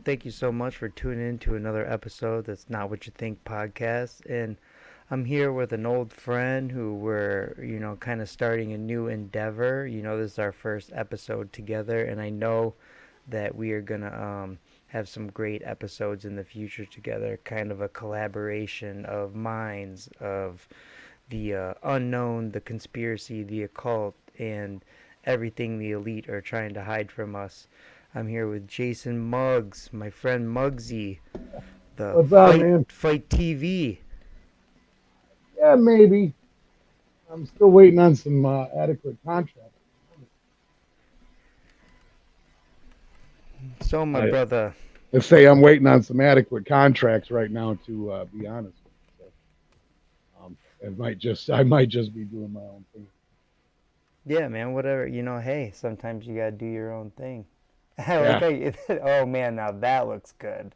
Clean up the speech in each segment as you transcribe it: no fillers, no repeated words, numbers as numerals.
thank you so much for tuning in to another episode that's Not What You Think podcast. And I'm here with an old friend who we're, kind of starting a new endeavor. This is our first episode together, and I know that we are going to have some great episodes in the future together, kind of a collaboration of minds, of the unknown, the conspiracy, the occult, and everything the elite are trying to hide from us. I'm here with Jason Muggs, my friend Muggsy, the What's up, man? Fight TV. Yeah, maybe. I'm still waiting on some adequate contracts. So, my I, brother, let's say I'm waiting on some adequate contracts right now. To be honest with you, so I might just be doing my own thing. yeah, man, whatever, hey, sometimes you gotta do your own thing. I like Yeah, how you, oh man, now that looks good.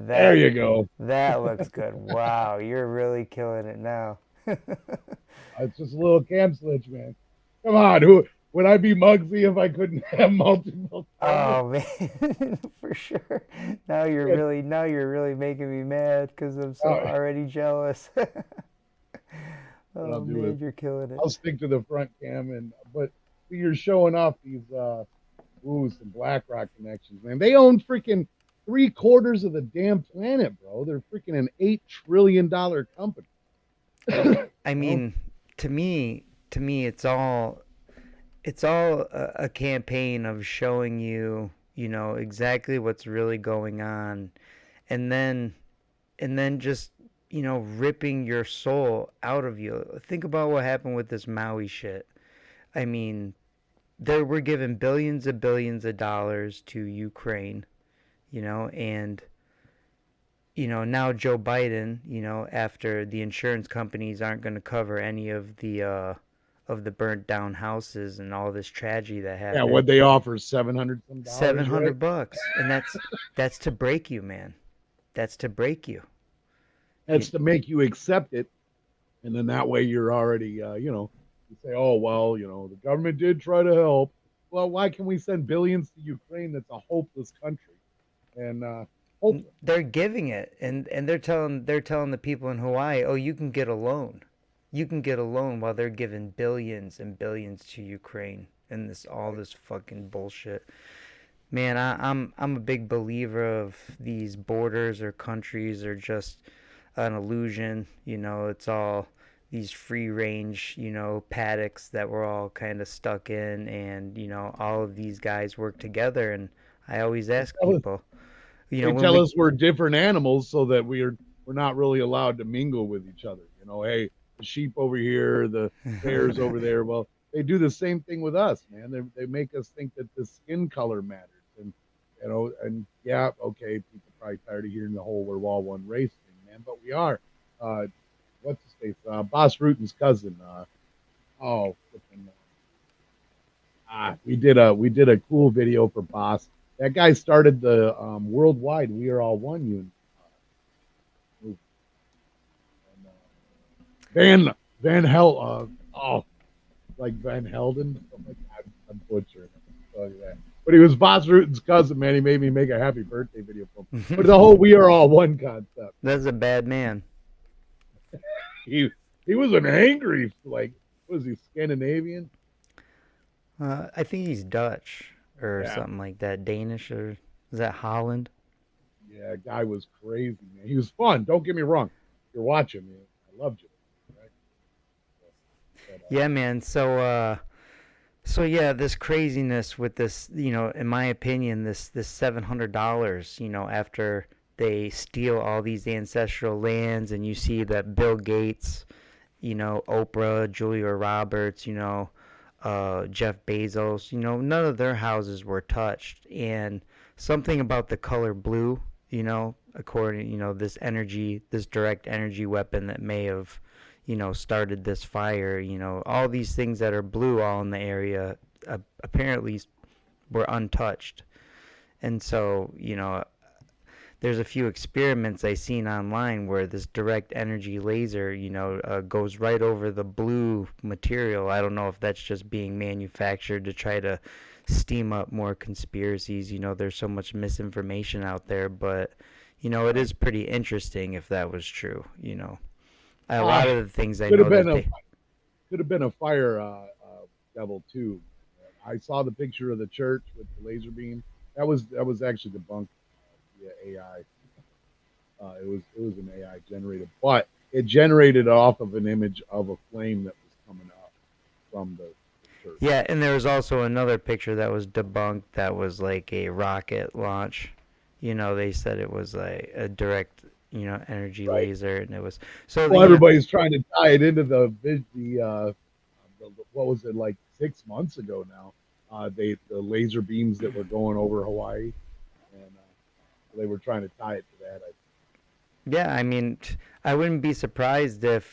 there That, you go. that looks good. Wow, you're really killing it now. It's just a little cam switch, man. Come on, who would I be Muggsy if I couldn't have multiple cameras? Oh man, for sure. Now you're really making me mad because I'm so Uh, already jealous. what I'll Oh do is man, you're killing it. I'll stick to the front cam, and but you're showing off these some BlackRock connections, man. They own freaking three-quarters of the damn planet, bro. They're freaking an $8 trillion company. I you I know? mean, to me, it's all a campaign of showing you, exactly what's really going on, and then just ripping your soul out of you. Think about what happened with this Maui shit. I mean, there we're giving billions of dollars to Ukraine, and now Joe Biden, after the insurance companies aren't going to cover any of the burnt down houses and all this tragedy that Yeah, happened. what they offer 700 some Seven dollars, right? hundred bucks, and that's to break you, man. That's to break you. That's you to make you accept it, and then that way you're already, you say, oh well, the government did try to help. Well, why can we send billions to Ukraine? That's a hopeless country, and hopeless. they're giving it, and they're telling the people in Hawaii, oh, you can get a loan. You can get a loan while they're giving billions and billions to Ukraine and this all Right. this fucking bullshit. Man, I'm a big believer of these borders or countries are just an illusion. It's all these free range, paddocks that we're all kind of stuck in, and all of these guys work together. And I always They ask tell us people, they when tell we us we're different animals so that we're not really allowed to mingle with each other. Hey, the sheep over here, the bears over there. Well, they do the same thing with us, man. They make us think that the skin color matters, and yeah, okay, people are probably tired of hearing the whole "we're all one race" thing, man, but we are. Uh, what's his face? Boss Rutan's cousin. Oh, we did a cool video for Boss. That guy started the worldwide "We Are All One" unit. And, Van Van Hel like Van Helden. Something like that. I'm butchering it. I'll tell you that. But he was Boss Rutan's cousin, man. He made me make a happy birthday video for him. But the whole "We Are All One" concept. that's a bad man. He he was an angry, like, was he Scandinavian? I think he's Dutch or Yeah, something like that, Danish, or is that Holland? yeah. Guy was crazy, man. He was fun. Don't get me wrong. You're watching me. I loved you, right? But Yeah, man. So yeah, this craziness with this, in my opinion, this $700, after they steal all these ancestral lands, and you see that Bill Gates, Oprah, Julia Roberts, Jeff Bezos, none of their houses were touched, and something about the color blue, according, this energy, this direct energy weapon that may have, started this fire, all these things that are blue all in the area apparently were untouched. And so, there's a few experiments I seen online where this direct energy laser, goes right over the blue material. I don't know if that's just being manufactured to try to steam up more conspiracies. There's so much misinformation out there, but it Right. is pretty interesting if that was true. A Uh, lot of the things I could have know been that a they. could have been a fire devil too. I saw the picture of the church with the laser beam. That was actually debunked via AI. It was an AI generated, but it generated off of an image of a flame that was coming up from the church. Yeah, and there was also another picture that was debunked that was like a rocket launch. They said it was a direct, energy Right. laser, and it was so Well, everybody's trying to tie it into the what was it like 6 months ago now? The laser beams that were going over Hawaii, and they were trying to tie it to that. Yeah, I mean, I wouldn't be surprised if,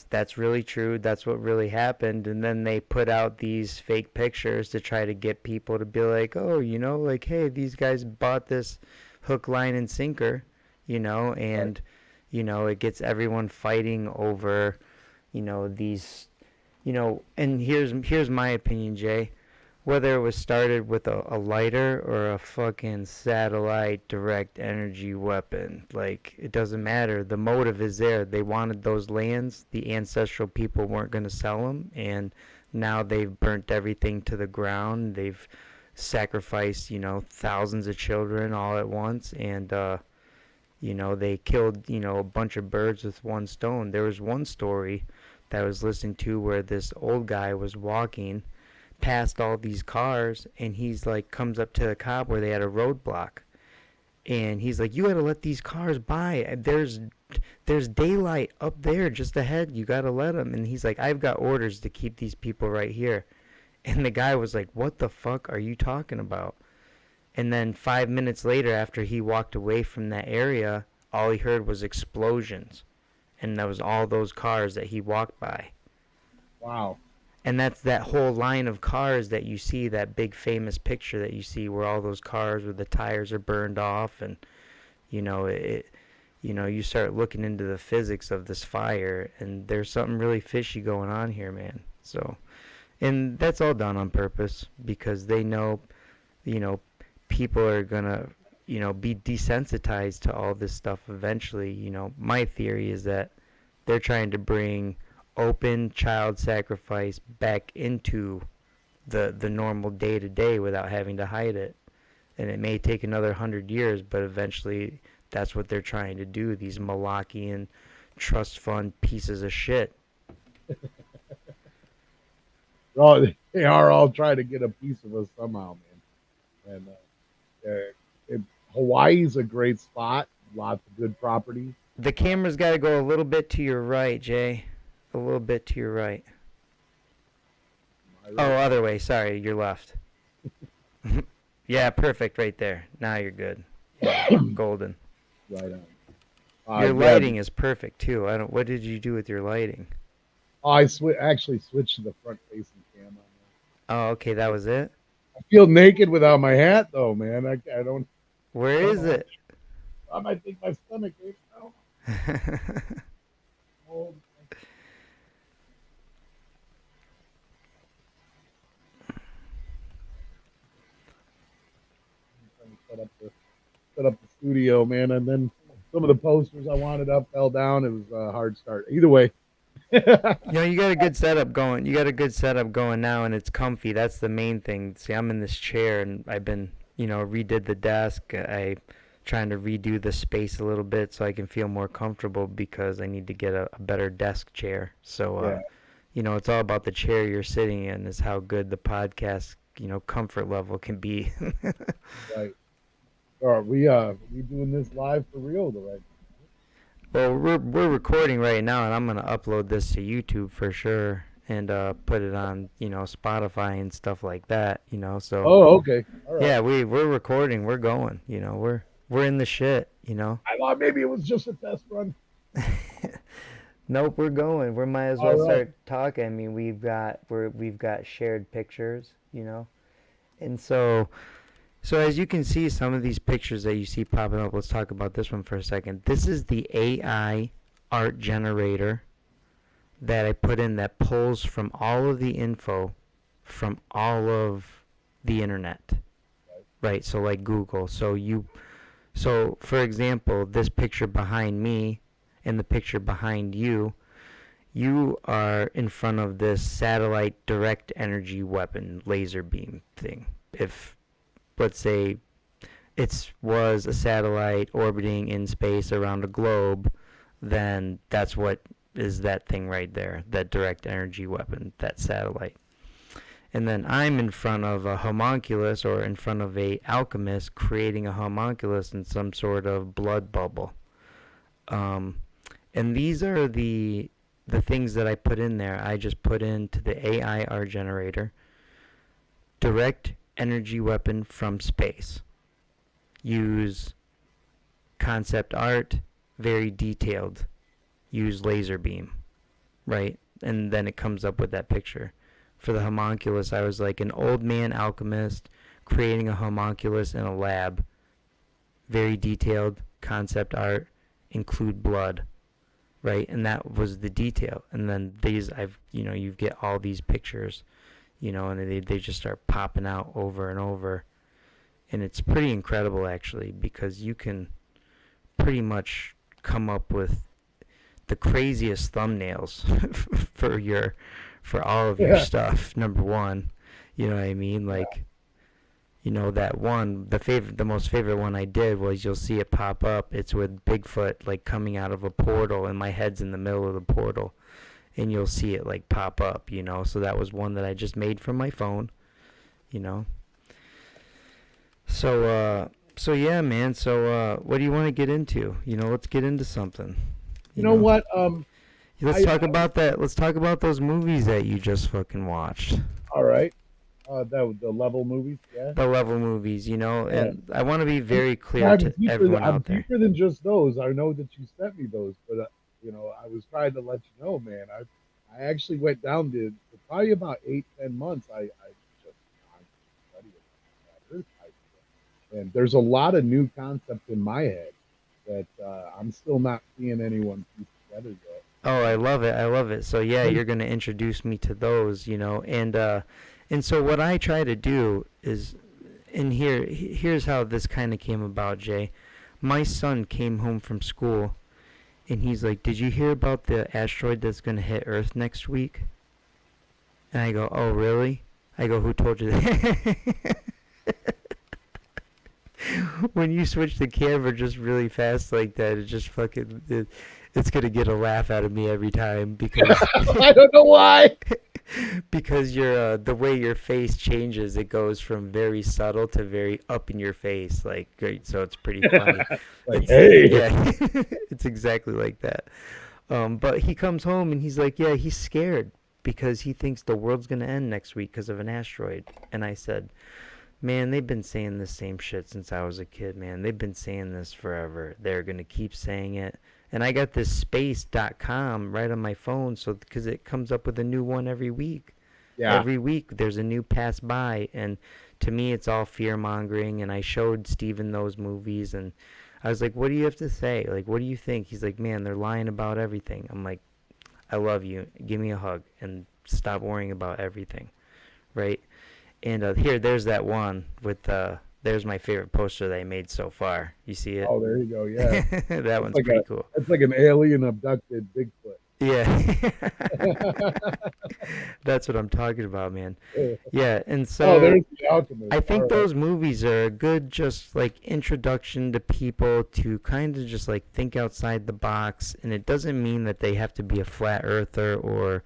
that's really true, that's what really happened, and then they put out these fake pictures to try to get people to be like, "Oh, like, hey, these guys bought this hook, line, and sinker," Right. and it gets everyone fighting over, these, and here's my opinion, Jay. Whether it was started with a lighter or a fucking satellite direct energy weapon, like, it doesn't matter. The motive is there. They wanted those lands. The ancestral people weren't going to sell them, and now they've burnt everything to the ground. They've sacrificed, thousands of children all at once, and they killed, a bunch of birds with one stone. There was one story that I was listening to where this old guy was walking past all these cars, and he's like comes up to the cop where they had a roadblock, and he's like, "You got to let these cars by. There's daylight up there just ahead. You got to let them." And he's like, "I've got orders to keep these people right here." And the guy was like, "What the fuck are you talking about?" And then 5 minutes later, after he walked away from that area, all he heard was explosions, and that was all those cars that he walked by. Wow. And that's that whole line of cars that you see, that big famous picture that you see where all those cars where the tires are burned off, and it you start looking into the physics of this fire, and there's something really fishy going on here, man. So, and that's all done on purpose because they know, you know people are gonna be desensitized to all this stuff eventually. My theory is that they're trying to bring open child sacrifice back into the normal day to day without having to hide it. And it may take another 100 years, but eventually that's what they're trying to do. These Malachian trust fund pieces of shit. Well, they are all trying to get a piece of us somehow, man. And Hawaii's a great spot. Lots of good property. The camera's got to go a little bit to your right, Jay. A little bit to your right. Am I Oh, right? other way. Sorry, your left. Yeah, perfect right there. Now you're good. Yeah, golden. Right on. Your Yeah, lighting is perfect too. I don't. What did you do with your lighting? actually switched to the front facing camera. Oh, okay, that was it. I feel naked without my hat, though, man. Where I don't is know. it? I might think my stomach aches now. Oh, I'm trying to set up the studio, man, and then some of the posters I wanted up fell down. It was a hard start. Either way. You got a good setup going. You got a good setup going now, and it's comfy. That's the main thing. See, I'm in this chair, and I've been, redid the desk. I trying to redo the space a little bit so I can feel more comfortable because I need to get a better desk chair. So, Yeah, it's all about the chair you're sitting in is how good the podcast, comfort level can be. right. Are we doing this live for real though, right? Well, we're recording right now, and I'm gonna upload this to YouTube for sure, and put it on, Spotify and stuff like that. So Oh, okay. All right. yeah, we're recording, we're going. We're in the shit. I thought maybe it was just a test run. Nope, we're going. We might as All well right. start talking. I mean, we've got shared pictures. And so as you can see, some of these pictures that you see popping up, let's talk about this one for a second. This is the AI art generator that I put in that pulls from all of the info from all of the internet, Right. right? So like Google. So for example, this picture behind me and the picture behind you, you are in front of this satellite direct energy weapon laser beam thing. If let's say it was a satellite orbiting in space around a globe, then that's what is that thing right there, that direct energy weapon, that satellite. And then I'm in front of a homunculus or in front of a alchemist creating a homunculus in some sort of blood bubble. Um, and these are the things that I put in there. I just put into the AI art generator, direct energy weapon from space. Use concept art, very detailed. Use laser beam, right? And then it comes up with that picture. For the homunculus, I was like an old man alchemist creating a homunculus in a lab. Very detailed concept art, include blood, right? And that was the detail. And then you get all these pictures, and they just start popping out over and over. And it's pretty incredible, actually, because you can pretty much come up with the craziest thumbnails for all of your Yeah. stuff. Number one, you know what I mean? Like, that one, the most favorite one I did was you'll see it pop up. It's with Bigfoot like coming out of a portal, and my head's in the middle of the portal, and you'll see it like pop up. So that was one that I just made from my phone. You know. So yeah, man. So what do you want to get into? Let's get into something. You You know know. what? Let's I talk about that. Let's talk about those movies that you just fucking watched. all right. The level movies, yeah. The level movies, Yeah. and I want to be I'm, very clear to everyone I'm out there. deeper than just those. I know that you sent me those, but I was trying to let you know, man. I actually went down to probably about 8, 10 months. I just constantly studied that Earth idea, and there's a lot of new concepts in my head that I'm still not seeing anyone piece together yet. Oh, I And love it. I love it. So yeah, then, you're going to introduce me to those, and so what I try to do is and here's how this kind of came about, Jay. My son came home from school and he's like, "Did you hear about the asteroid that's going to hit Earth next week?" And I go, "Oh, really?" I go, "Who told you that?" When you switch the camera just really fast like that, it just it's gonna get a laugh out of me every time because I don't know why. because the way your face changes, it goes from very subtle to very up in your face, like great. So it's pretty funny. Like, It's hey, yeah, it's exactly like that. But he comes home and he's like, yeah, he's scared because he thinks the world's gonna end next week because of an asteroid. And I said, man, they've been saying the same shit since I was a kid, man. They've been saying this forever. They're going to keep saying it. And I got this space.com right on my phone so because it comes up with a new one every week. yeah, Every week there's a new pass by and to me it's all fear mongering and I showed Steven those movies and I was like, "What do you have to say? Like what do you think?" He's like, "Man, they're lying about everything." I'm like, "I love you. Give me a hug and stop worrying about everything." Right? And there's that one with there's my favorite poster that I made so far. You see it? oh, there you go. Yeah, That it's one's like pretty cool. an alien abducted Bigfoot. Yeah. That's what I'm talking about, man. Yeah, and Oh, so there's the Alchemist. I All think right. those movies are a good just like introduction to people to kind of just like think outside the box and it doesn't mean that they have to be a flat earther or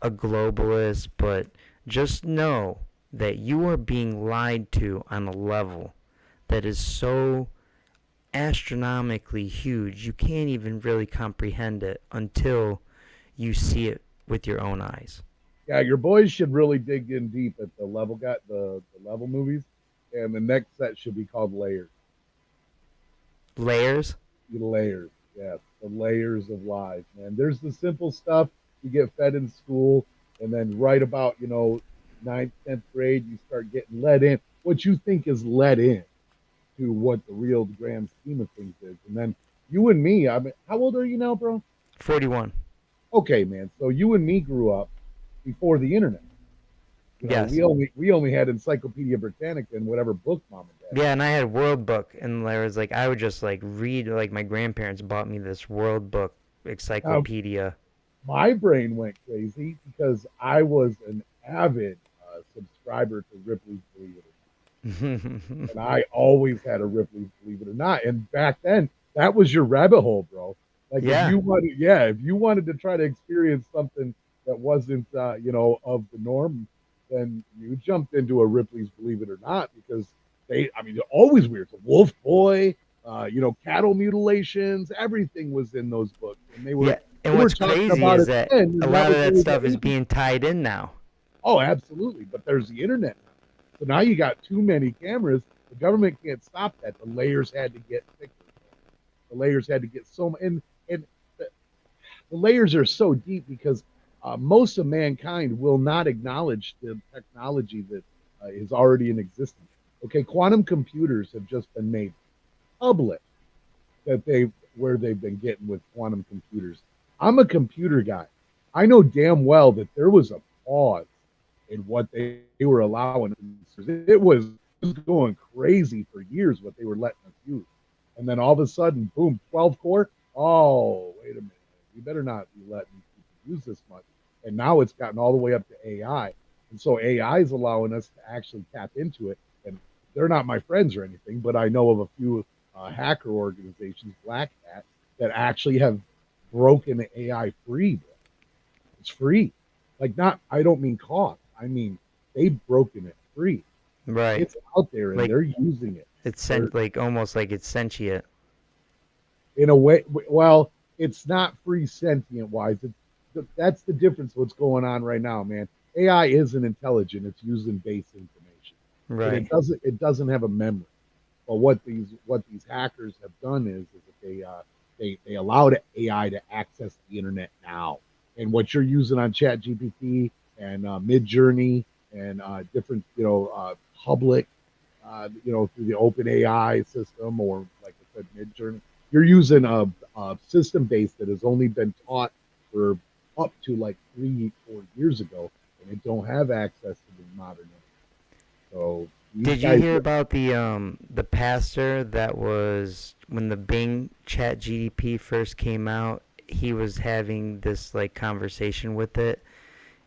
a globalist, but just know that you are being lied to on a level that is so astronomically huge, you can't even really comprehend it until you see it with your own eyes. Yeah, your boys should really dig in deep at the level movies, and the next set should be called Layers. Layers? The layers, yes, the layers of lies, man. There's the simple stuff you get fed in school, and then right about ninth, 10th grade, you start getting let in what you think is let in to what the real grand scheme of things is. And then you and me, I mean, how old are you now, bro? 41. Okay, man. So you and me grew up before the internet. You know, Yes. we only had Encyclopedia Britannica and whatever book mom and dad. Yeah, and I had World Book, and there was like I would just like read like my grandparents bought me this World Book Now, encyclopedia. my brain went crazy because I was an avid subscriber to Ripley's Believe It and I always had a Ripley's Believe It or Not. And back then, that was your rabbit hole, bro. Like Yeah. if you wanted to try to experience something that wasn't, of the norm, then you jumped into a Ripley's Believe It or Not because I mean, they're always weird. The Wolf Boy, cattle mutilations, everything was in those books, and Yeah. they And were what's talking crazy about is it that then, a and that lot of was that really the stuff is 80s. being tied in now. Oh, absolutely. But there's the internet. So now you got too many cameras. The government can't stop that. The layers had to get thicker. The layers had to get and the layers are so deep because most of mankind will not acknowledge the technology that is already in existence. Okay, quantum computers have just been made public that they've been getting with quantum computers. I'm a computer guy. I know damn well that there was a pause in what they were allowing. It was going crazy for years what they were letting us use. And then all of a sudden, boom, 12 core. Oh, wait a minute. You better not be letting people use this much. And now it's gotten all the way up to AI. And so AI is allowing us to actually tap into it. And they're not my friends or anything, but I know of a few hacker organizations, Black Hat, that actually have broken AI free. Bro. It's free. Like not, I don't mean cost. I mean they've broken it free. Right. It's out there and Like they're using it. it's They're, like almost like it's sentient. in a way, well, it's not free sentient wise. That's the difference. What's going on right now, man? AI isn't intelligent. It's using base information, and Right. it doesn't have a memory. But what these hackers have done is that they allowed AI to access the internet now, and what you're using on Chat GPT and Mid Journey and different public through the Open AI system or like I said Mid Journey, you're using a system base that has only been taught for up to like 3 4 years ago, and it don't have access to the modern internet. So these Did you guys. hear about the pastor that was when the Bing Chat GDP first came out, he was having this like conversation with it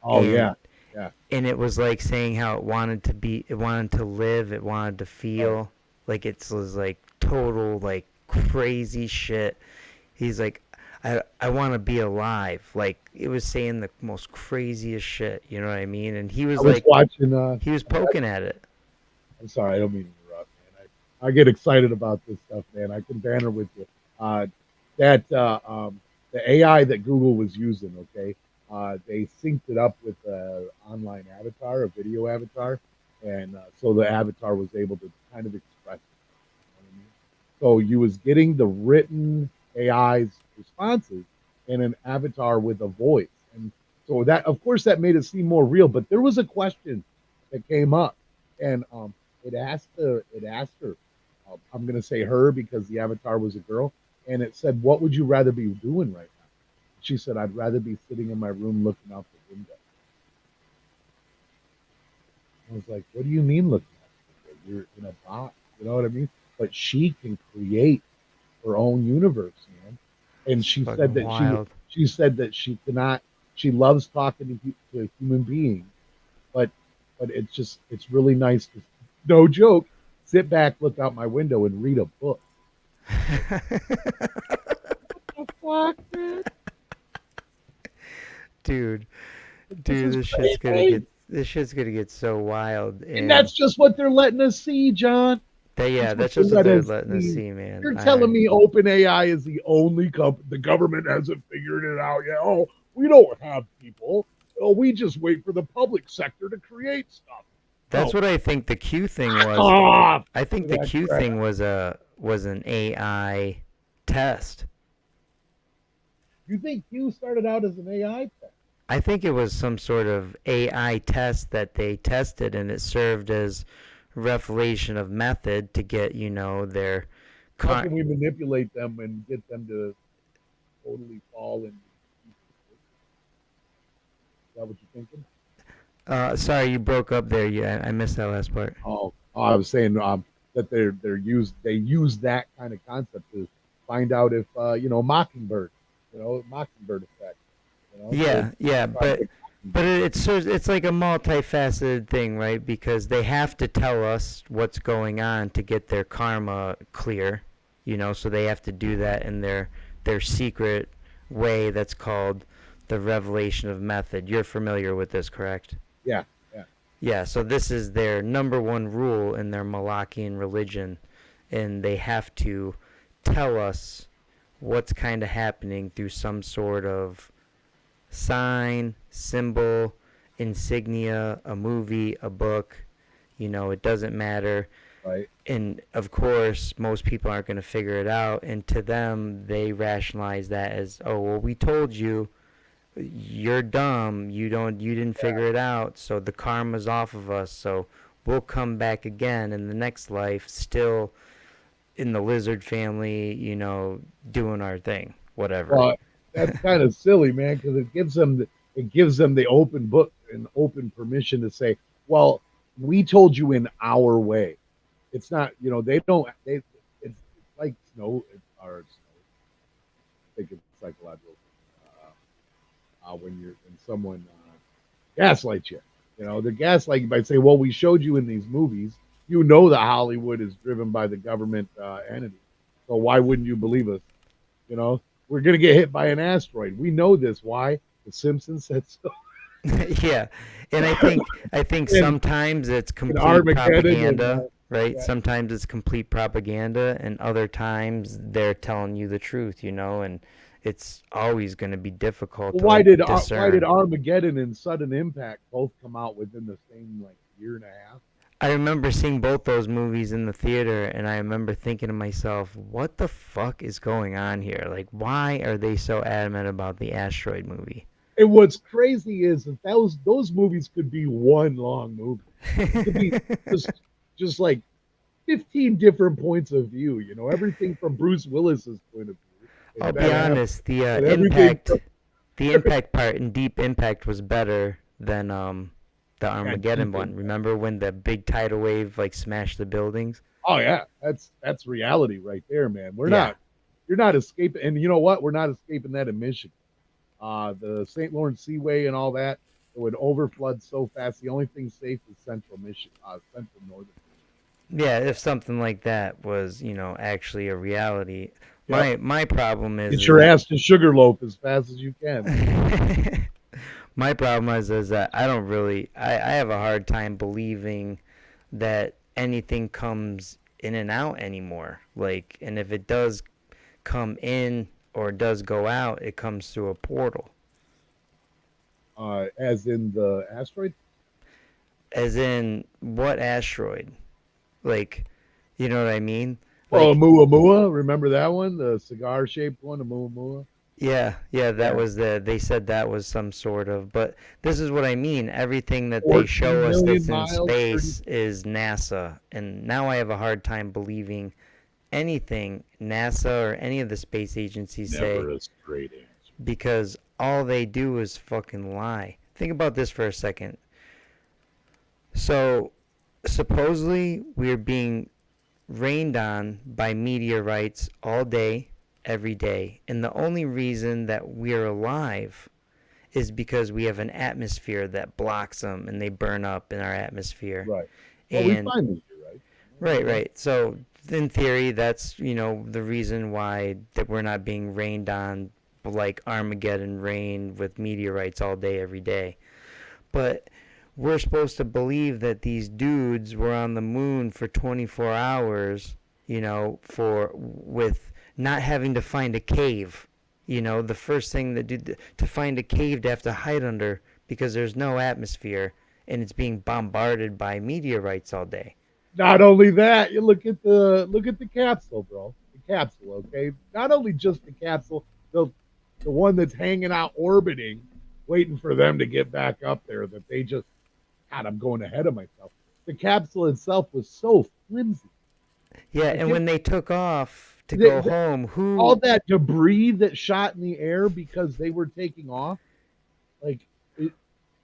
Oh and yeah, yeah. it was like saying how it wanted to live, it wanted to Oh, feel like it was like total like crazy shit. He's like I want to be alive. Like it was saying the most craziest shit, you know what I mean? And he I was was like watching. he was poking at it. I'm sorry, I don't mean to interrupt, man. I get excited about this stuff, man. I can banter with you. That the AI that Google was using, okay, they synced it up with an online avatar, a video avatar, and so the avatar was able to kind of express it. You know what I mean? So you was getting the written AI's responses in an avatar with a voice, and so that, of course, that made it seem more real. But there was a question that came up, and it asked her. I'm going to say her because the avatar was a girl, and it said, "What would you rather be doing right now?" She said, "I'd rather be sitting in my room looking out the window." I was like, "What do you mean looking out the window? You're in a box." You know what I mean? But she can create her own universe, man. And It's fucking wild. she said that she cannot. She loves talking to human beings, but it's really nice to, no joke, sit back, look out my window, and read a book. What the fuck, man? Dude, This dude, is crazy. this shit's gonna get so wild And and that's just what they're letting us see, John. yeah, That's what that's they just what let they're us letting us see. see, man. You're telling I me OpenAI is the only company, the government hasn't figured it out yet. Oh, we don't have people. Oh, we just wait for the public sector to create stuff. That's No, what I think the Q thing back was. off I with think the that Q crap. thing was an AI test. You think Q started out as an AI test? I think it was some sort of AI test that they tested and it served as revelation of method to get, their How con- can we manipulate them and get them to totally fall into? Is that what you're thinking? Sorry, you broke up there. Yeah, I missed that last part. I was saying that they use that kind of concept to find out if Mockingbird, Mockingbird effect, so Yeah, yeah, Project but Mockingbird. it's like a multifaceted thing, right? Because they have to tell us what's going on to get their karma clear, so they have to do that in their secret way that's called the revelation of method. You're familiar with this, correct? Yeah, yeah, Yeah, so this is their number one rule in their Malachian religion, and they have to tell us what's kind of happening through some sort of sign, symbol, insignia, a movie, a book. It doesn't matter. right. And of course, most people aren't going to figure it out. And to them, they rationalize that as, oh, well, we told you, you're dumb. You didn't Yeah. figure it out. So the karma's off of us. So we'll come back again in the next life, still in the lizard family, doing our thing, whatever. Well, that's kind of silly, man, because it gives them the open book and open permission to say, well, we told you in our way. It's not, they don't. It's like snow or snow. I think it's psychological. When someone gaslights you. The gaslight you by saying, "Well, we showed you in these movies. That Hollywood is driven by the government entity. So why wouldn't you believe us? We're gonna get hit by an asteroid. We know this. Why? The Simpsons said so. Yeah, and I think And, sometimes it's and complete Armageddon propaganda, right? yeah. Sometimes it's complete propaganda, and other times they're telling you the truth, and it's always going to be difficult Well, to like why did discern. Armageddon and Sudden Impact both come out within the same like year and a half? I remember seeing both those movies in the theater, and I remember thinking to myself, what the fuck is going on here? Like, why are they so adamant about the asteroid movie? And what's crazy is that those movies could be one long movie. It could be just just like 15 different points of view, everything from Bruce Willis's point of view I'll and be Ben Affleck, honest, the and everything impact from the impact part in Deep Impact was better than the yeah, Armageddon Deep one. Impact. Remember when the big tidal wave like smashed the buildings? Oh yeah, that's reality right there, man. Yeah. You're not escaping, and you know what? We're not escaping that in Michigan. The St. Lawrence Seaway and all that, it would overflood so fast. The only thing safe is Central Michigan, Central Northern. Yeah, if something like that was, actually a reality. Yep. My problem is, Get is your that ass to Sugarloaf as fast as you can. my problem is that I don't really I have a hard time believing that anything comes in and out anymore. Like, and if it does come in or does go out, it comes through a portal. As in the asteroid. As in, what asteroid? Like, you know what I mean? Oh, Like, Oumuamua. Remember that one? The cigar shaped one, Oumuamua? yeah, yeah, that Yeah. was they said that was some sort of, but this is what I mean. Everything that they 14 show us million that's in miles, 30. space is NASA. And now I have a hard time believing anything NASA or any of the space agencies say, Never a straight answer. because all they do is fucking lie. Think about this for a second. So, supposedly we're being rained on by meteorites all day, every day. And the only reason that we're alive is because we have an atmosphere that blocks them and they burn up in our atmosphere. Right. Well, we And find these, right? right, Yeah. right. So in theory, that's, the reason why that we're not being rained on like Armageddon rain with meteorites all day, every day. But we're supposed to believe that these dudes were on the moon for 24 hours, for with not having to find a cave. The first thing that to find a cave to have to hide under because there's no atmosphere and it's being bombarded by meteorites all day. Not only that, you look at the capsule, bro. The capsule, okay? Not only just the capsule, the one that's hanging out orbiting, waiting for them to get back up there that they just God, I'm going ahead of myself. The capsule itself was so flimsy. Yeah, Like and when they took off to the, go the, home, all who that debris that shot in the air because they were taking off, like it,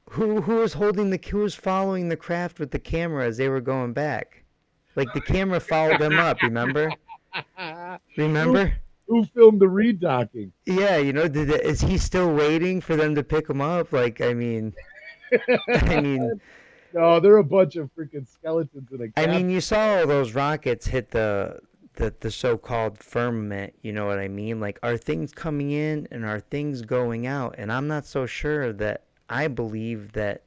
Who was who was following the craft with the camera as they were going back? Like the camera followed them up, remember? who Remember? who filmed the redocking? Yeah, is he still waiting for them to pick him up? Like, I mean, I mean, No, they're a bunch of freaking skeletons in a I mean, capsule. you saw all those rockets hit the so-called firmament, you know what I mean? Like, are things coming in and are things going out? And I'm not so sure that I believe that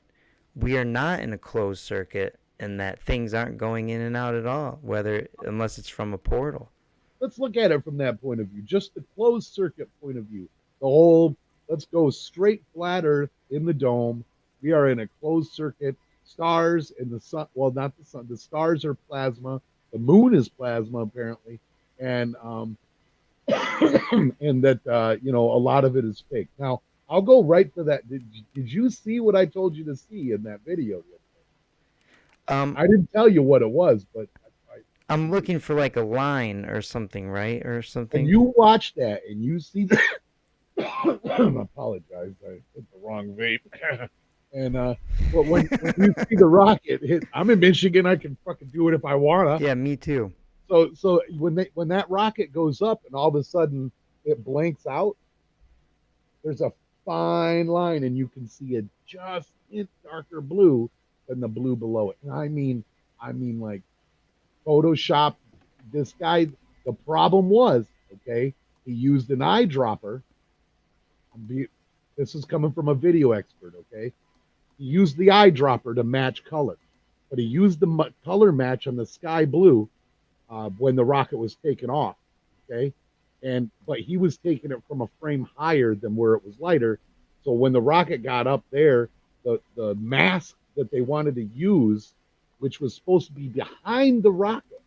we are not in a closed circuit and that things aren't going in and out at all, whether unless it's from a portal. Let's look at it from that point of view, just the closed circuit point of view. The whole, let's go straight flat Earth in the dome. We are in a closed circuit. Stars and the sun, well, not the sun, the stars are plasma. The moon is plasma, apparently. And, and that, a lot of it is fake. Now, I'll go right for that. Did you see what I told you to see in that video? Um, I didn't tell you what it was, but I'm looking for like a line or something, right? Or when something. you watch that and you see that, I apologize, I hit the wrong vape. And but when you see the rocket hit, I'm in Michigan, I can fucking do it if I wanna. Yeah, me too. So when that rocket goes up and all of a sudden it blanks out, there's a fine line and you can see it just in darker blue than the blue below it. And I mean like Photoshop. This guy, the problem was, okay, he used an eyedropper. This is coming from a video expert, okay? He used the eyedropper to match color, but he used the color match on the sky blue when the rocket was taken off, okay? But he was taking it from a frame higher than where it was lighter. So when the rocket got up there, the mask that they wanted to use, which was supposed to be behind the rocket,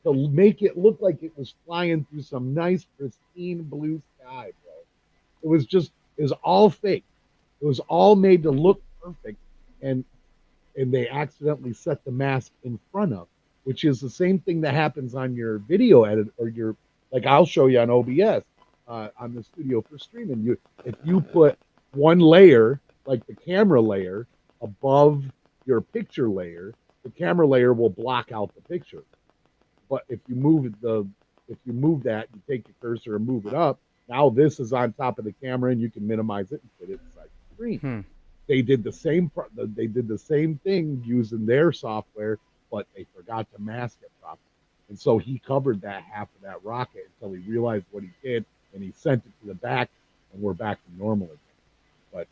to make it look like it was flying through some nice pristine blue sky, bro. It was all fake. It was all made to look perfect, and they accidentally set the mask in front of, which is the same thing that happens on your video edit or your, like I'll show you on OBS on the studio for streaming. If you put one layer, like the camera layer, above your picture layer, the camera layer will block out the picture. But if you move that, you take your cursor and move it up. Now this is on top of the camera, and you can minimize it and fit it inside the screen. Hmm. They did the same thing using their software, but they forgot to mask it properly. And so he covered that half of that rocket until he realized what he did, and he sent it to the back, and we're back to normal again. But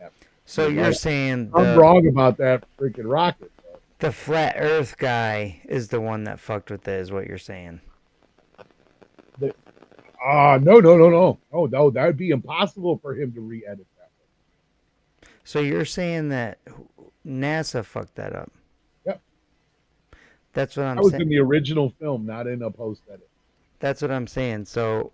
yeah, So you're saying I'm wrong about that freaking rocket. the flat Earth guy is the one that fucked with it, is what you're saying. No. That would be impossible for him to re-edit that. So you're saying that NASA fucked that up. Yep. That's what I'm That was saying. in the original film, not in a post edit. That's what I'm saying. So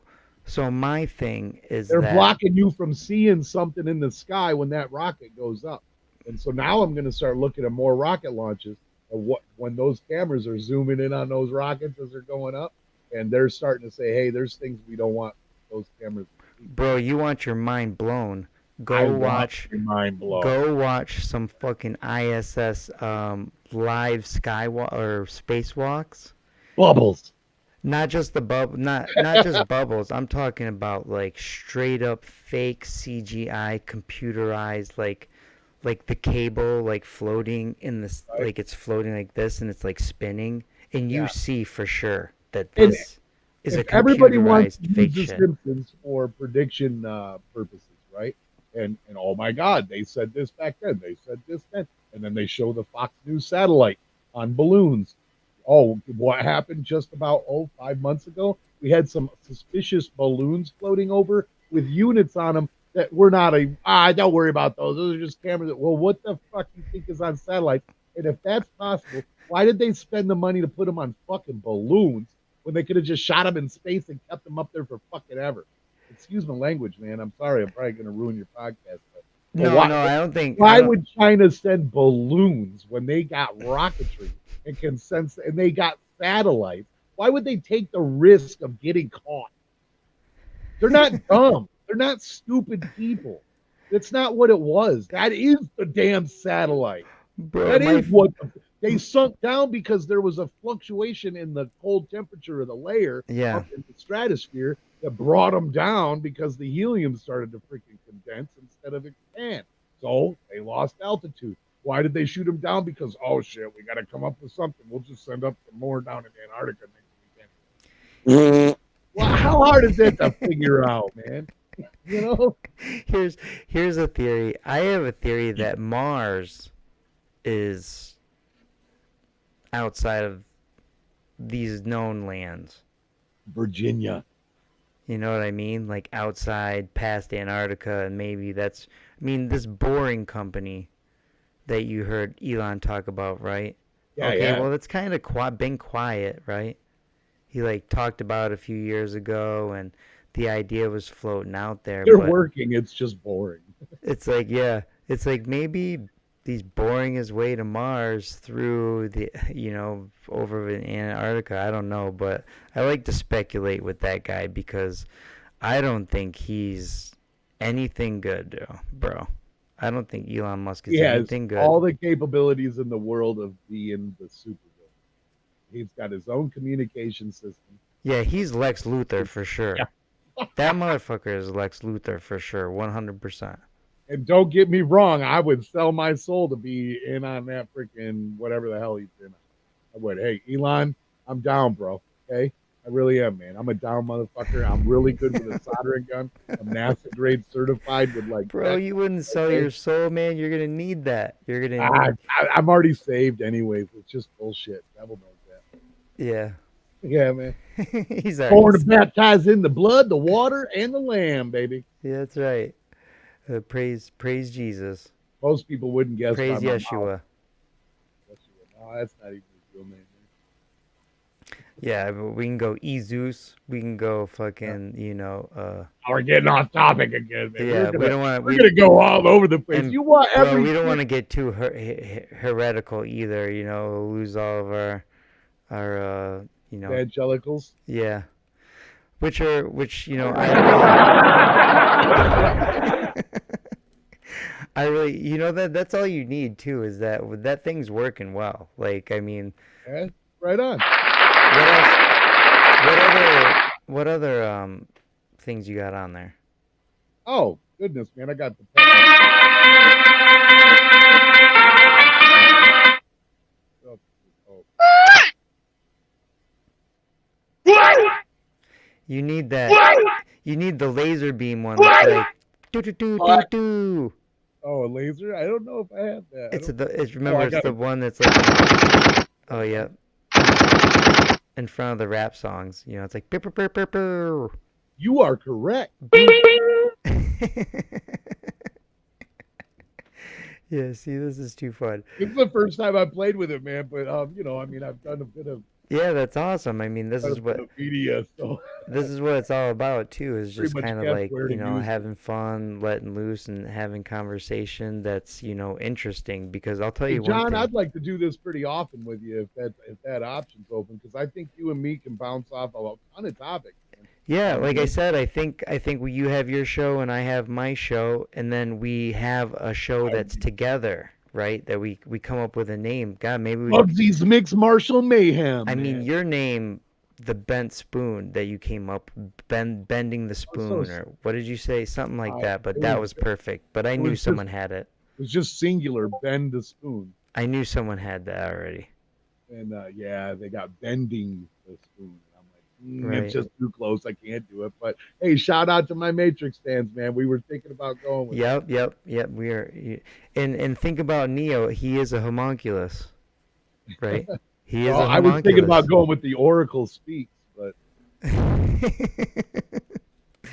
my thing is They're that blocking you from seeing something in the sky when that rocket goes up. And so now I'm going to start looking at more rocket launches and when those cameras are zooming in on those rockets as they're going up, and they're starting to say, "Hey, there's things we don't want those cameras to see." bro, you want your mind blown. I want your mind blown. Go watch some fucking ISS live skywalk or spacewalks. Bubbles. Not just the not just bubbles. I'm talking about like straight up fake CGI computerized like the cable like floating in this, Right? like it's floating like this and it's like spinning, and you Yeah. see for sure that And this is a if everybody wants computerized to fake use the shit. Simpsons for prediction purposes, right? And oh my God, they said this back then, they said this then, and then they show the Fox News satellite on balloons. Oh, what happened just about 5 months ago? We had some suspicious balloons floating over with units on them that were not don't worry about those. Those are just cameras. Well, what the fuck do you think is on satellite? And if that's possible, why did they spend the money to put them on fucking balloons when they could have just shot them in space and kept them up there for fucking ever? Excuse my language, man. I'm sorry. I'm probably going to ruin your podcast. No, I don't think. Why would China send balloons when they got rocketry and can sense, and they got satellites? Why would they take the risk of getting caught? They're not dumb. They're not stupid people. That's not what it was. That is the damn satellite. Bro, That my is what they sunk down because there was a fluctuation in the cold temperature of the layer yeah. up in the stratosphere that brought them down because the helium started to freaking condense instead of expand. So they lost altitude. Why did they shoot them down? Because, oh shit, we got to come up with something. We'll just send up some more down in Antarctica next weekend. Well, how hard is that to figure out, man? You know? here's here's a theory. I have a theory that Mars is outside of these known lands. Virginia. You know what I mean? Like outside past Antarctica, and maybe that's, I mean, this boring company that you heard Elon talk about, right? Yeah, Okay, yeah. well, it's kind of been quiet, right? He like talked about it a few years ago, and the idea was floating out there, They're but working. It's just boring. it's like, yeah, it's like maybe he's boring his way to Mars through the, over in Antarctica. I don't know, but I like to speculate with that guy because I don't think he's anything good, bro. I don't think Elon Musk He is has anything good. all the capabilities in the world of being the supervillain. He's got his own communication system. Yeah, he's Lex Luthor for Yeah. sure. That motherfucker is Lex Luthor for sure, 100%. And don't get me wrong, I would sell my soul to be in on that freaking whatever the hell he's in. I would. Hey, Elon, I'm down, bro. Okay? I really am, man. I'm a down motherfucker. I'm really good with a soldering gun. I'm NASA grade certified with like Bro, tech. you wouldn't sell Okay? your soul, man. You're gonna need that. You're gonna, I'm already saved anyways. It's just bullshit. Devil knows that. yeah. Yeah, man. He's already, Born to baptize in the blood, the water, and the lamb, baby. yeah, that's right. Praise Jesus. Most people wouldn't guess by Praise my mouth. Yeshua. No, that's not even his real name. Yeah, but we can go Ezeus. We can go Yeah. fucking, We're getting off topic again, man. yeah, we don't want We're gonna go all over the place. and You want bro, every we don't want to get too heretical either. Lose all of our evangelicals. yeah, which I really, that's all you need too is that thing's working well. Like, I mean, Yeah, right on. what else? What other things you got on there? Oh goodness, man! I got the. Oh. You need that. You need the laser beam one that's like do do do do do. Oh, a laser? I don't know if I have that. It's the one that's like oh yeah, in front of the rap songs. It's like "Purr, purr, purr, purr, You are correct. purr." Yeah, see, this is too fun. This is the first time I played with it, man. But I mean, I've done a bit of Yeah, that's awesome. I mean, this is what media, so it's all about too. Is pretty just much kind of guess like where to use it. having fun, letting loose, and having conversation that's interesting. Because I'll tell Hey, you one John, thing. I'd like to do this pretty often with you if that option's open, because I think you and me can bounce off a ton of topics. Man. Yeah, like I said, I think you have your show and I have my show, and then we have a show that's together, right? That we come up with a name. God, maybe we. Muggsy's Mixed Martial Mayhem. I mean, man. your name, the bent spoon that you came up, bending the spoon, or what did you say? Something like that. But that was perfect. But I knew someone had it. It was just singular, bend the spoon. I knew someone had that already. And yeah, they got bending the spoon. I'm like, Right. it's just too close. I can't do it. But hey, shout out to my Matrix fans, man. We were thinking about going with Yep. We are, and think about Neo. He is a homunculus, right? He is a homunculus. I was thinking about going with the Oracle Speaks, but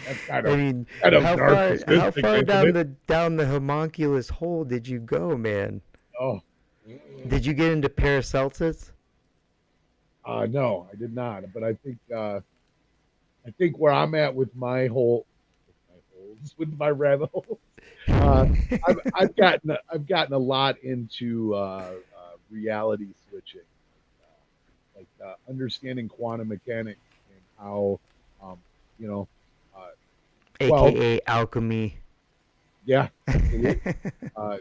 that's kind of. I mean, kind of how far narcissistic, down the homunculus hole did you go, man? Oh, Did you get into Paracelsus? no, I did not. But I think where I'm at with my with my rabbit hole, I've gotten a lot into reality switching, like understanding quantum mechanics and how, you know, AKA alchemy. Yeah, absolutely. Uh,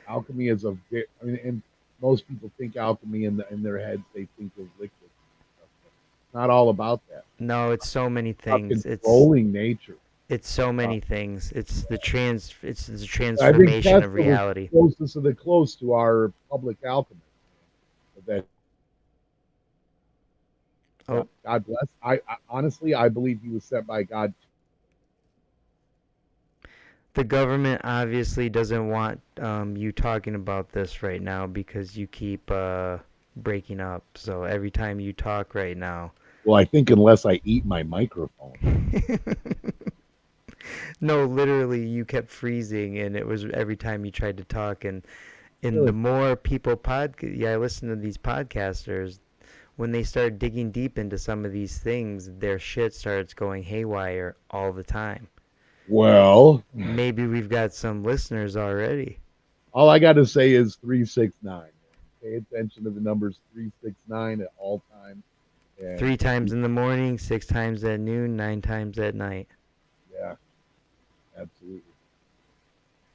Alchemy is I mean, and most people think alchemy in their heads. They think of liquid. It's not all about that. No, it's so many It's about things. controlling nature. It's so Uh, many things. It's the I think transformation of Tesla was reality. the closest of the close to our public alchemist. That yeah, Oh, God bless. I honestly I believe he was sent by God. the government obviously doesn't want you talking about this right now because you keep breaking up. So every time you talk right now. Well, I think unless I eat my microphone. No, literally, you kept freezing, and it was every time you tried to talk. And the Really? more people yeah, I listen to these podcasters. When they start digging deep into some of these things, their shit starts going haywire all the time. Well, Maybe we've got some listeners already. all I got to say is 369. Pay attention to the numbers 369 at all times. And 3 times in the morning, 6 times at noon, 9 times at night. yeah, absolutely.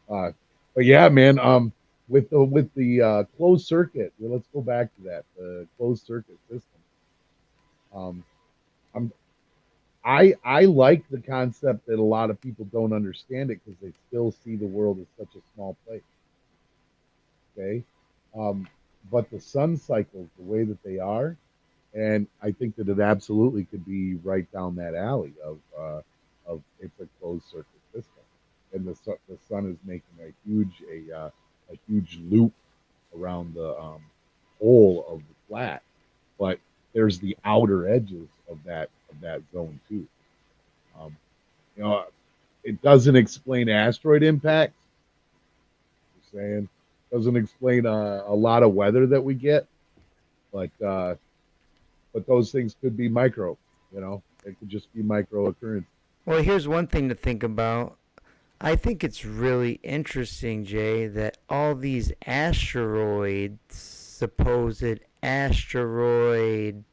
Uh, but yeah, man. With the closed circuit, well, let's go back to that. The closed circuit system. Um, I'm I like the concept that a lot of people don't understand it because they still see the world as such a small place. Okay, um, but the sun cycles the way that they are, and I think that it absolutely could be right down that alley of it's a closed circuit system, and the sun is making a huge loop around the whole of the flat, but there's the outer edges of that zone too. Um, you know, it doesn't explain asteroid impacts. You're saying doesn't explain a lot of weather that we get, but those things could be micro. You know, it could just be micro occurrence. Well, here's one thing to think about. I think it's really interesting, Jay, that all these asteroids, supposed asteroid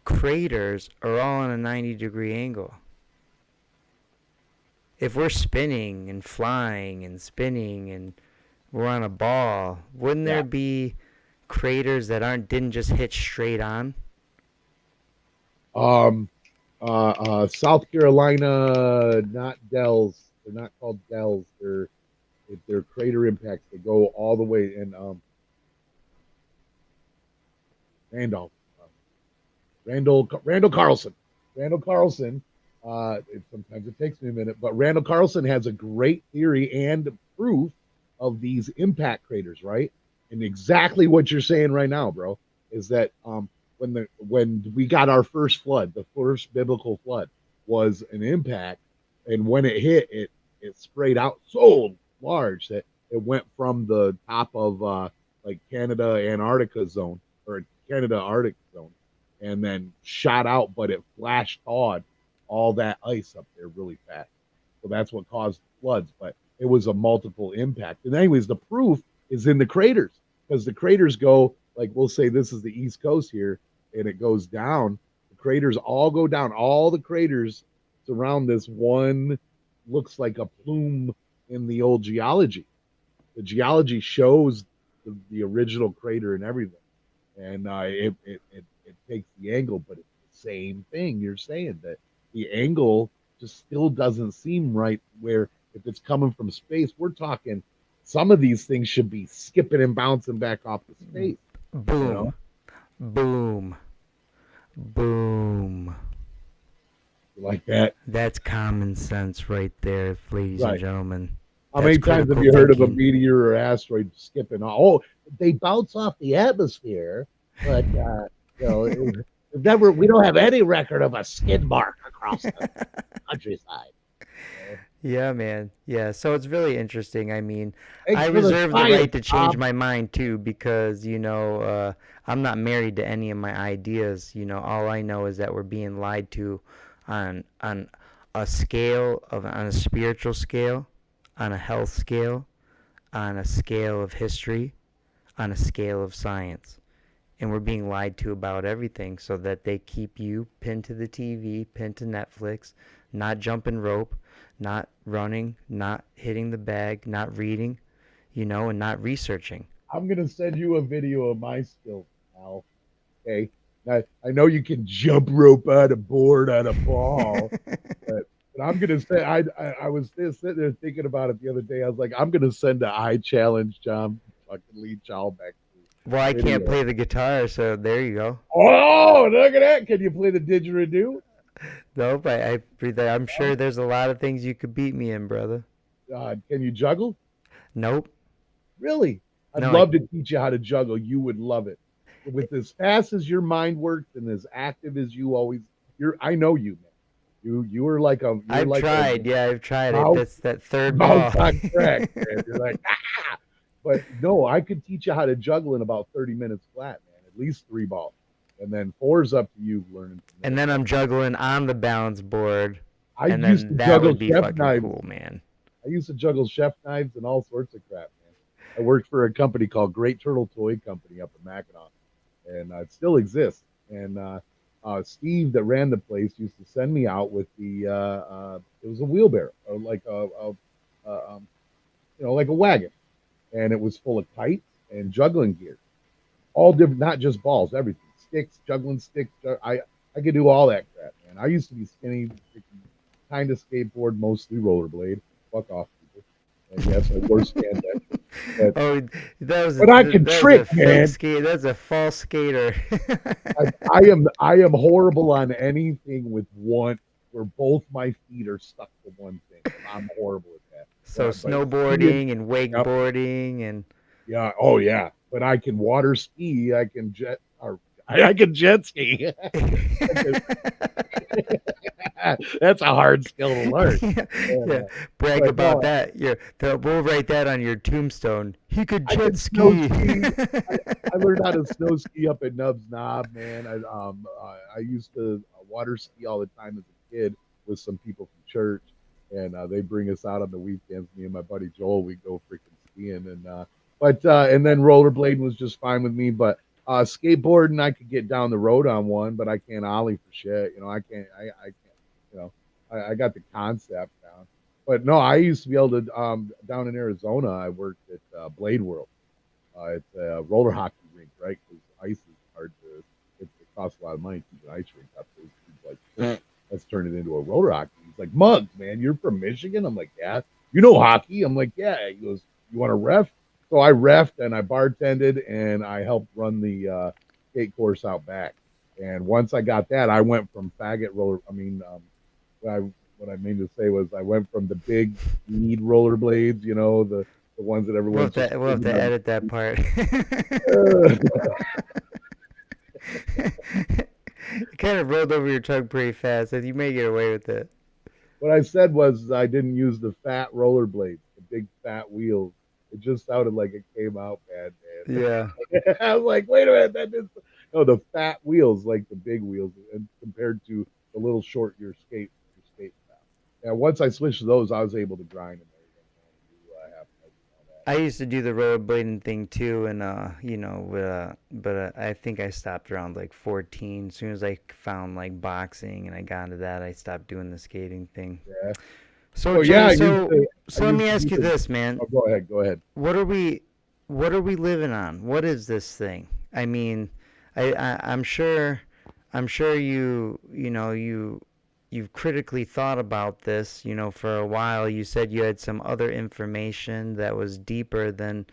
craters, are all on a 90-degree angle. If we're spinning and flying and spinning and we're on a ball, wouldn't Yeah. there be craters that aren't didn't just hit straight on? Um. South Carolina, not Dells. They're not called Dells. They're crater impacts. They go all the way in Randolph. Randall Carlson. Randall Carlson. Sometimes it takes me a minute, but Randall Carlson has a great theory and proof of these impact craters, right? And exactly what you're saying right now, bro, is that when we got our first flood, the first biblical flood was an impact, and when it hit, it sprayed out so large that it went from the top of like Canada Antarctica zone or Canada Arctic zone and then shot out, but it flash thawed all that ice up there really fast. So that's what caused floods. But it was a multiple impact. And anyways, the proof is in the craters because the craters go like we'll say this is the East Coast here, and it goes down. The craters all go down. All the craters surround this one looks like a plume in the old geology. The geology shows the original crater and everything and it takes the angle, but it's the same thing you're saying that the angle just still doesn't seem right. Where if it's coming from space, we're talking some of these things should be skipping and bouncing back off the space. You know, Boom, boom, boom. like that. That's common sense right there, ladies and Right. gentlemen. How That's many times have critical you heard of a thinking. meteor or asteroid skipping? Oh, they bounce off the atmosphere, but never. We don't have any record of a skid mark across the countryside. Yeah, man. Yeah, so it's really interesting. I mean, I Thanks for the reserve the right science, to change Bob. my mind too because, I'm not married to any of my ideas. All I know is that we're being lied to on on a spiritual scale, on a health scale, on a scale of history, on a scale of science. and we're being lied to about everything so that they keep you pinned to the TV, pinned to Netflix, not jumping rope, not running, not hitting the bag, not reading, and not researching. I'm gonna send you a video of my skills, Al. Okay. I know you can jump rope on a board on a ball, but I'm gonna say I was just sitting there thinking about it the other day. I was like, I'm gonna send a I challenge John fucking Lee Chalbeck Well, I can't video. play the guitar, so there you go. Oh, look at that! Can you play the didgeridoo? Nope, I'm sure there's a lot of things you could beat me in, brother. Can you juggle? Nope. Really? I'd No, I love to teach you how to juggle. You would love it. With as fast as your mind works and as active as you always, I know you, man. You're I've like a tried. Yeah, I've tried it. mouse That's that third ball. mouse on crack, man. You're like, ah. But no, I could teach you how to juggle in about 30 minutes flat, man. At least three balls. And then four is up to you learning from And there. then I'm juggling on the balance board, I and used to then that juggle would be chef fucking knives. cool, man. I used to juggle chef knives and all sorts of crap, man. I worked for a company called Great Turtle Toy Company up in Mackinac, and it still exists. And Steve, that ran the place, used to send me out with it was a wheelbarrow, or like like a wagon, and it was full of kites and juggling gear, all different, not just balls, everything, sticks, juggling sticks. I could do all that crap, man. I used to be skinny, kind of skateboard, mostly rollerblade. Fuck off, people. And yes, I wore spandex. But, Oh, but I can that was a trick, fake man. skate. That's a false skater. I am horrible on anything with one where both my feet are stuck to one thing. I'm horrible at that. So But skiing, snowboarding and yep, wakeboarding and yeah, oh yeah. But I can water ski. I can I can jet ski. That's a hard skill to learn. yeah, And, yeah. Brag but about no, that. We'll write that on your tombstone. He could I jet can snow ski. ski. I, I learned how to snow ski up at Nub's Knob, man. I used to water ski all the time as a kid with some people from church, and they bring us out on the weekends. Me and my buddy Joel, we go freaking skiing, and then rollerblading was just fine with me. But skateboarding, I could get down the road on one, but I can't ollie for shit. I can't. I can't. You know, I got the concept down. But no, I used to be able to down in Arizona. I worked at Blade World. It's a roller hockey rink, right? Because ice is hard to. It costs a lot of money to keep an ice rink up. So he's like, let's turn it into a roller hockey. He's like, Mugg, man, you're from Michigan. I'm like, yeah. You know hockey? I'm like, yeah. He goes, you want to ref? So I refed and I bartended and I helped run the skate course out back. And once I got that, I went from faggot roller. I mean, I what I mean to say was I went from the big need rollerblades, the ones that We'll everyone's have just to we'll have screaming to on. edit that part. It kind of rolled over your tongue pretty fast, and you may get away with it. What I said was I didn't use the fat rollerblades, the big fat wheels. It just sounded like it came out bad, Yeah. man. I was like, wait a minute, that is no the fat wheels, like the big wheels, and compared to the little short your skate style. And once I switched to those, I was able to grind in there again, man, do half and all I that. used to do the rollerblading thing too, and but I think I stopped around like 14. As soon as I found like boxing and I got into that, I stopped doing the skating thing. Yeah. So So yeah, Jay, I let used me to do ask you the. this, man. Oh, go ahead, go ahead. What are we what are we living on? What is this thing? I mean, I'm sure you've critically thought about this, for a while. You said you had some other information that was deeper than,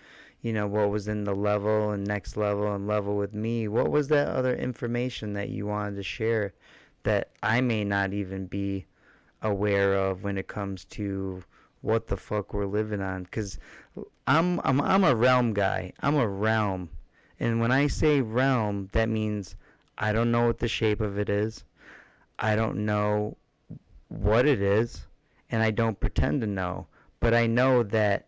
what was in the level and next level and level with me. What was that other information that you wanted to share that I may not even be aware of when it comes to what the fuck we're living on? Because I'm a realm guy. I'm a realm. And when I say realm, that means I don't know what the shape of it is. I don't know what it is, and I don't pretend to know. But I know that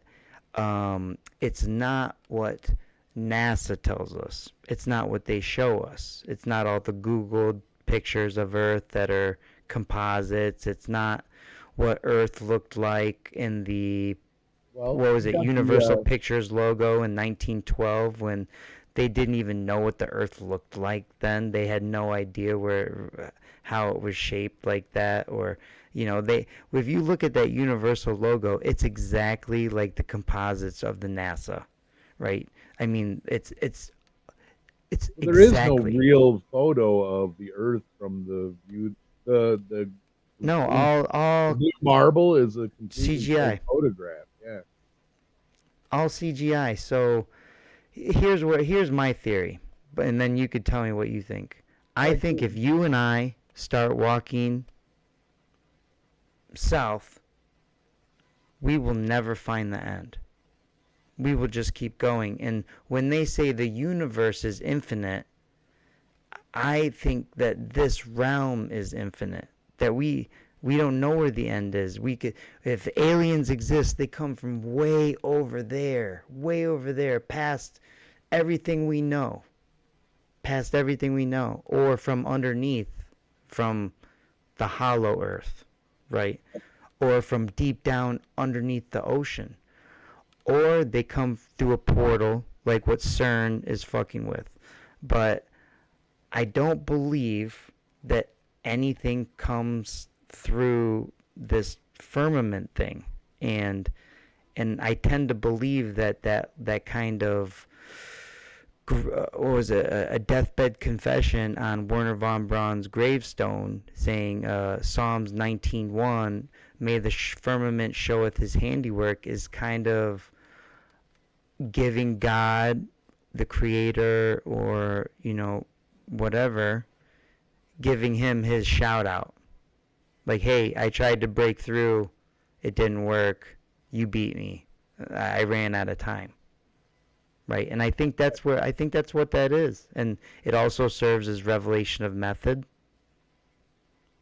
it's not what NASA tells us. It's not what they show us. It's not all the Googled pictures of Earth that are composites. It's not what Earth looked like in the Well, what was you it, got Universal Pictures logo in 1912 when They didn't even know what the Earth looked like then. They had no idea how it was shaped like that, or they. If you look at that Universal logo, it's exactly like the composites of the NASA, right? I mean, it's There is no exactly. real photo of the Earth from the view. The No, blue, the all blue marble is a completely fake CGI, photograph. Yeah, all CGI. So here's my theory, and then you could tell me what you think. all I right, think cool. if you and I start walking south, we will never find the end. We will just keep going. And when they say the universe is infinite, I think that this realm is infinite. That we don't know where the end is. We could, if aliens exist, they come from way over there, everything we know, past everything we know, or from underneath, from the hollow earth, right? Or from deep down underneath the ocean. Or they come through a portal like what CERN is fucking with. But I don't believe that anything comes through this firmament thing. And I tend to believe that kind of what was it, a deathbed confession on Werner von Braun's gravestone saying Psalms 19:1, may the firmament showeth his handiwork, is kind of giving God, the creator, or whatever, giving him his shout out. Like, hey, I tried to break through, it didn't work. You beat me. I ran out of time. Right? And I think that's what that is. And it also serves as revelation of method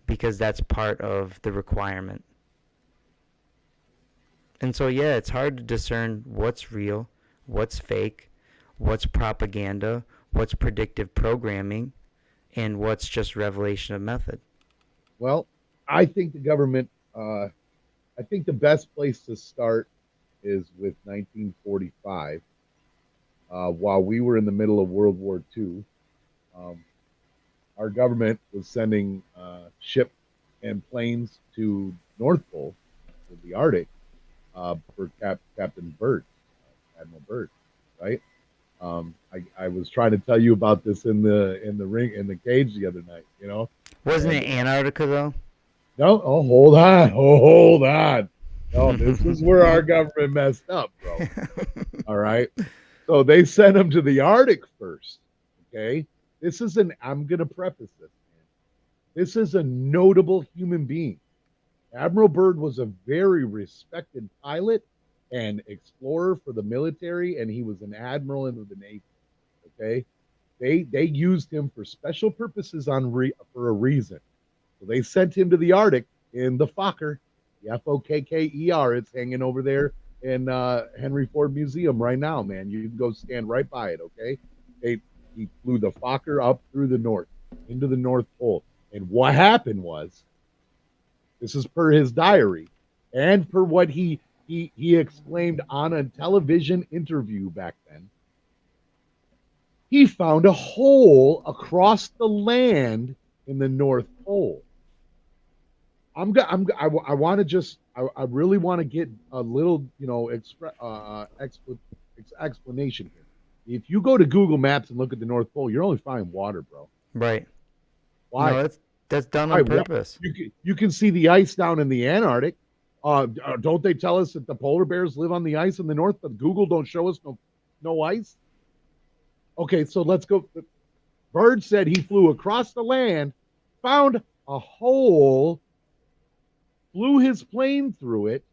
because that's part of the requirement. And so yeah, it's hard to discern what's real, what's fake, what's propaganda, what's predictive programming, and what's just revelation of method. Well, I think the government. I think the best place to start is with 1945. While we were in the middle of World War II, um, our government was sending ship and planes to North Pole, to the Arctic, for Captain Byrd, Admiral Byrd, right? I was trying to tell you about this in the ring in the cage the other night, Wasn't and it Antarctica though? no, oh hold on, no, this is where our government messed up, bro. All right, so they sent him to the Arctic first. Okay, I'm gonna preface this, man. This is a notable human being. Admiral Byrd was a very respected pilot and explorer for the military, and he was an admiral in the Navy. Okay, they used him for special purposes for a reason. So they sent him to the Arctic in the Fokker, the Fokker. It's hanging over there in Henry Ford Museum right now, man. You can go stand right by it. Okay, they he flew the Fokker up through the north into the North Pole, and what happened was, this is per his diary, and per what he exclaimed on a television interview back then. He found a hole across the land in the North Pole. I want to just I really want to get a little explanation here. If you go to Google Maps and look at the North Pole, you're only finding water, bro. Right. No, Why? that's done Why? on What? purpose. You can see the ice down in the Antarctic. Don't they tell us that the polar bears live on the ice in the north, but Google don't show us no ice? Okay, so let's go. Bird said he flew across the land, found a hole, flew his plane through it,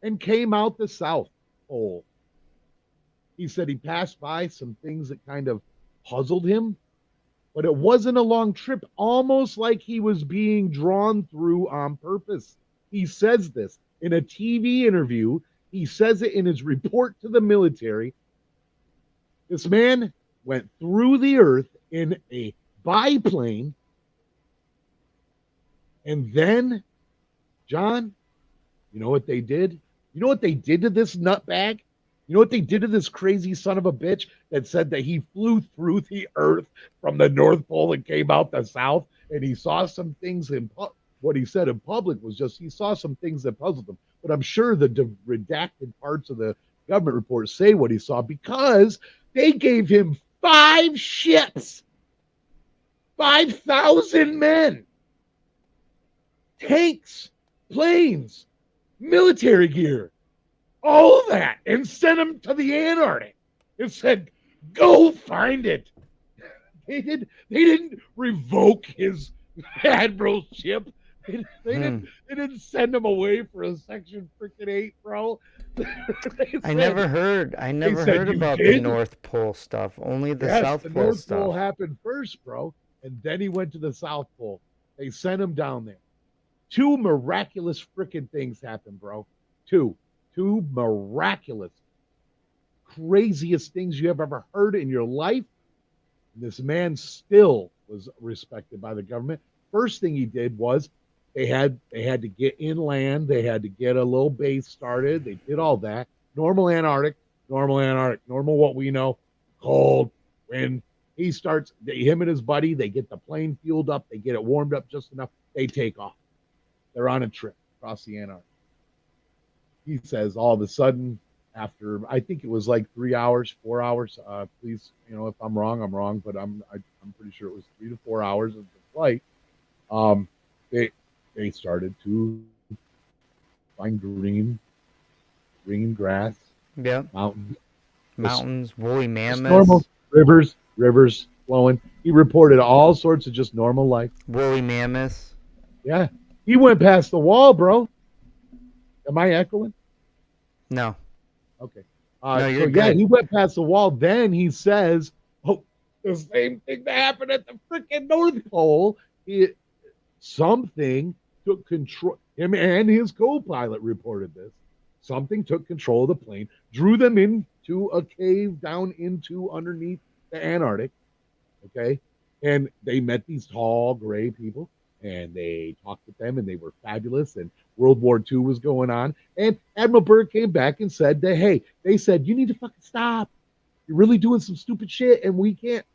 and came out the South Pole. He said he passed by some things that kind of puzzled him, but it wasn't a long trip, almost like he was being drawn through on purpose. He says this in a TV interview. He says it in his report to the military. This man went through the earth in a biplane. And then, John, you know what they did? You know what they did to this nutbag? You know what they did to this crazy son of a bitch that said that he flew through the earth from the North Pole and came out the South, and he saw some things in what he said in public was just he saw some things that puzzled him. But I'm sure the redacted parts of the government report say what he saw because they gave him 5 ships, 5,000 men, tanks, planes, military gear, all of that, and sent him to the Antarctic and said, "Go find it." They didn't revoke his admiralship. They didn't send him away for a Section freaking 8, bro. I never heard "You about the did?" North Pole stuff. Only the Yes, South the Pole North stuff. Pole happened first, bro, and then he went to the South Pole. They sent him down there. Two miraculous freaking things happened, bro. Two miraculous, craziest things you have ever heard in your life. This man still was respected by the government. First thing he did was they had to get inland. They had to get a little base started. They did all that. Normal Antarctic, normal what we know, cold, wind. He starts, him and his buddy, they get the plane fueled up. They get it warmed up just enough. They take off. They're on a trip across the Antarctic. He says all of a sudden, after I think it was like 3 hours, 4 hours. Please, if I'm wrong, but I'm pretty sure it was 3 to 4 hours of the flight. They started to find green grass, Yep. mountains, woolly just normal mammoths. rivers flowing. He reported all sorts of just normal life. Woolly mammoths. Yeah, he went past the wall, bro. Am I echoing? No. Okay. No, you're so yeah, good. he went past the wall. Then he says, "Oh, the same thing that happened at the freaking North Pole. Something took control." Him and his co-pilot reported this. Something took control of the plane, drew them into a cave down into underneath the Antarctic. Okay, and they met these tall gray people, and they talked with them, and they were fabulous. And World War II was going on, and Admiral Byrd came back and said that, hey, they said you need to fucking stop. You're really doing some stupid shit, and we can't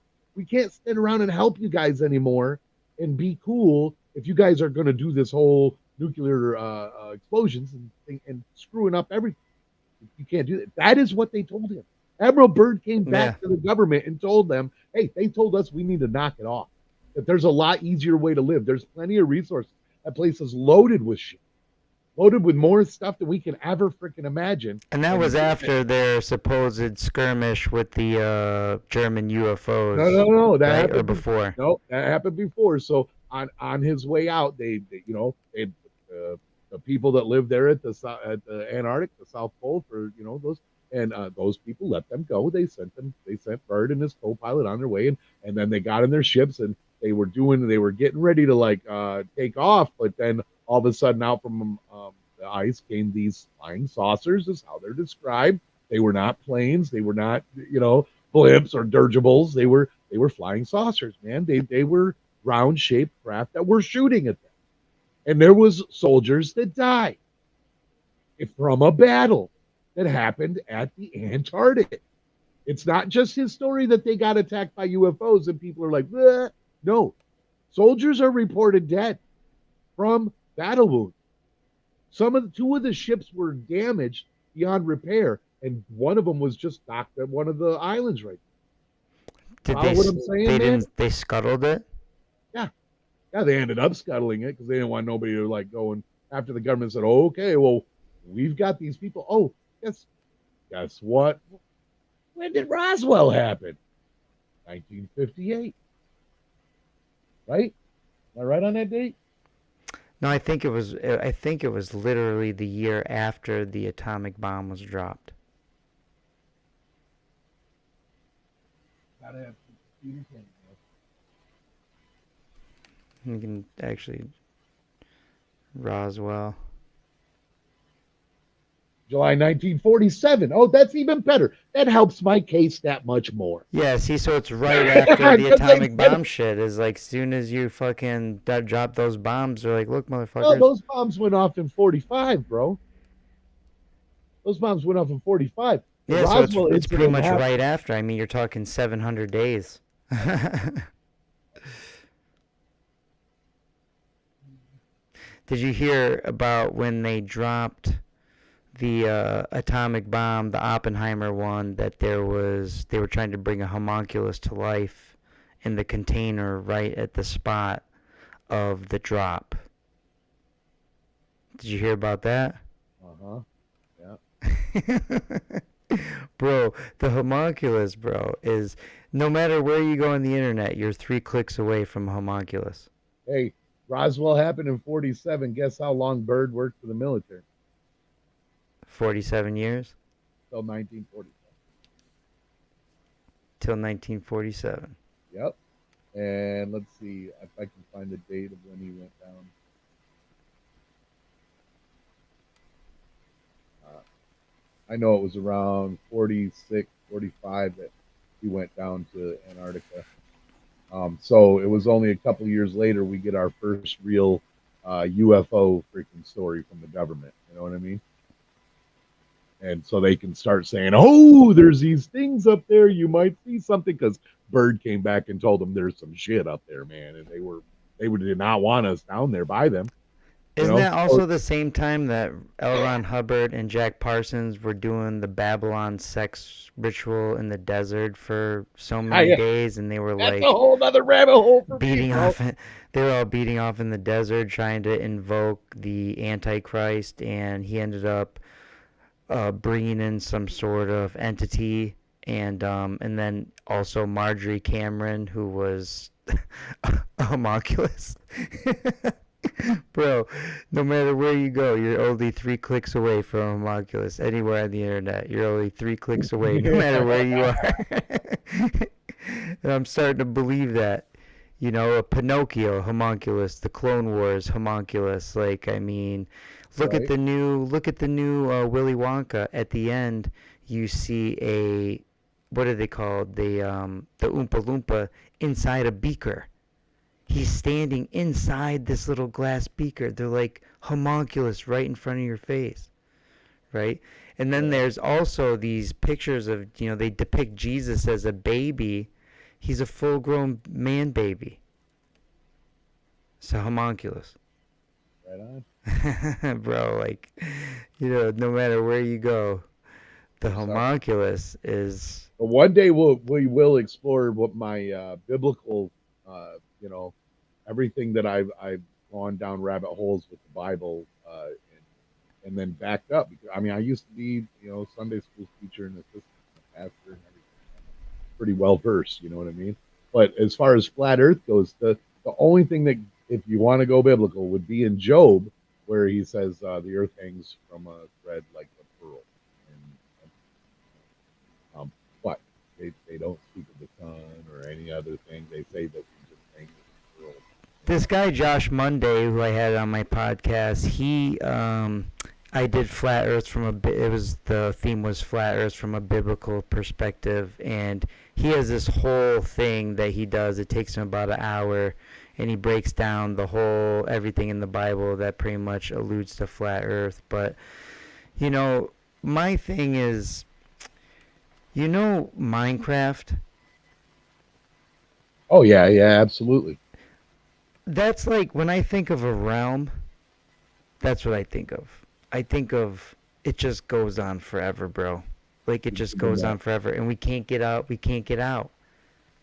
stand around and help you guys anymore and be cool if you guys are going to do this whole nuclear explosions and screwing up everything. You can't do that. That is what they told him. Admiral Byrd came back to the government and told them, hey, they told us we need to knock it off. That there's a lot easier way to live. There's plenty of resources. That place is loaded with shit. Loaded with more stuff than we can ever freaking imagine. And that was after their supposed skirmish with the German UFOs. No. That right? happened or before. No, that happened before. So on his way out, they the people that live there at the Antarctic, the South Pole, for those people let them go. They sent Byrd and his co-pilot on their way, and then they got in their ships and they were getting ready to take off, but then all of a sudden out from the ice came these flying saucers, is how they're described. They were not planes, they were not blimps or dirigibles. They were flying saucers, man. They were round shaped craft that were shooting at them. And there was soldiers that died from a battle that happened at the Antarctic. It's not just his story that they got attacked by UFOs and people are like, bleh. No. Soldiers are reported dead from battle wounds. Two of the ships were damaged beyond repair, and one of them was just docked at one of the islands right there. Follow what I'm saying, man? They scuttled it? Yeah, they ended up scuttling it because they didn't want nobody to go and after the government said, oh, okay, well, we've got these people. Oh, guess what? When did Roswell happen? 1958. Right? Am I right on that date? No, I think it was literally the year after the atomic bomb was dropped. Gotta have computer thing. You can actually Roswell. July 1947. Oh, that's even better. That helps my case that much more. Yeah, see, so it's right after the atomic bomb shit. Is like, soon as you fucking drop those bombs, they're like, look, motherfuckers. No, those bombs went off in 45, bro. Those bombs went off in 45. The Yeah, so it's Roswell it's pretty incident much happened. right after. I mean, you're talking 700 days. Did you hear about when they dropped the atomic bomb, the Oppenheimer one, that they were trying to bring a homunculus to life in the container right at the spot of the drop. Did you hear about that? Uh-huh. Yeah. Bro, the homunculus, bro, is no matter where you go on the internet, you're 3 clicks away from a homunculus. Hey, Roswell happened in 47. Guess how long Byrd worked for the military? 47 years Till 1947. till 1947. Yep. And let's see if I can find the date of when he went down. I know it was around 46, 45 that he went down to Antarctica. So it was only a couple of years later we get our first real UFO freaking story from the government. You know what I mean? And so they can start saying, "Oh, there's these things up there. You might see something." Because Byrd came back and told them there's some shit up there, man, and they did not want us down there by them. You Isn't know? that So, also the same time that L. Ron Hubbard and Jack Parsons were doing the Babylon sex ritual in the desert for so many yeah, days, and they were that's a like whole other rabbit hole for me, beating bro. off they were all beating off in the desert trying to invoke the Antichrist, and he ended up bringing in some sort of entity, and then also Marjorie Cameron, who was a homunculus. Bro, no matter where you go, you're only 3 clicks away from a homunculus. Anywhere on the internet, you're only 3 clicks away, no matter where you are. And I'm starting to believe that. You know, a Pinocchio homunculus, the Clone Wars homunculus. Like, I mean, Right? look at the new Willy Wonka. At the end, you see a what are they called? The Oompa Loompa inside a beaker. He's standing inside this little glass beaker. They're like homunculus right in front of your face, right? And then Yeah. there's also these pictures of, they depict Jesus as a baby. He's a full-grown man baby. So homunculus. Right on. Bro, like, no matter where you go, the There's something. homunculus is. But one day we will explore what my biblical, you know, everything that I've gone down rabbit holes with the Bible, and then backed up. Because I mean, I used to be, Sunday school teacher and assistant pastor and everything. Pretty well versed, you know what I mean? But as far as flat Earth goes, the only thing that, if you want to go biblical, would be in Job, where he says the Earth hangs from a thread like a pearl. And, but they don't speak of the sun or any other thing. They say that we just hang this pearl. This guy Josh Monday, who I had on my podcast, I did flat Earth from it was the theme was flat Earth from a biblical perspective, and he has this whole thing that he does. It takes him about an hour, and he breaks down the whole everything in the Bible that pretty much alludes to flat Earth. But you know, my thing is, Minecraft. Oh yeah, yeah, absolutely. That's like when I think of a realm. That's what I think of. I think of it just goes on forever, bro. Like it just goes on forever, and we can't get out. We can't get out.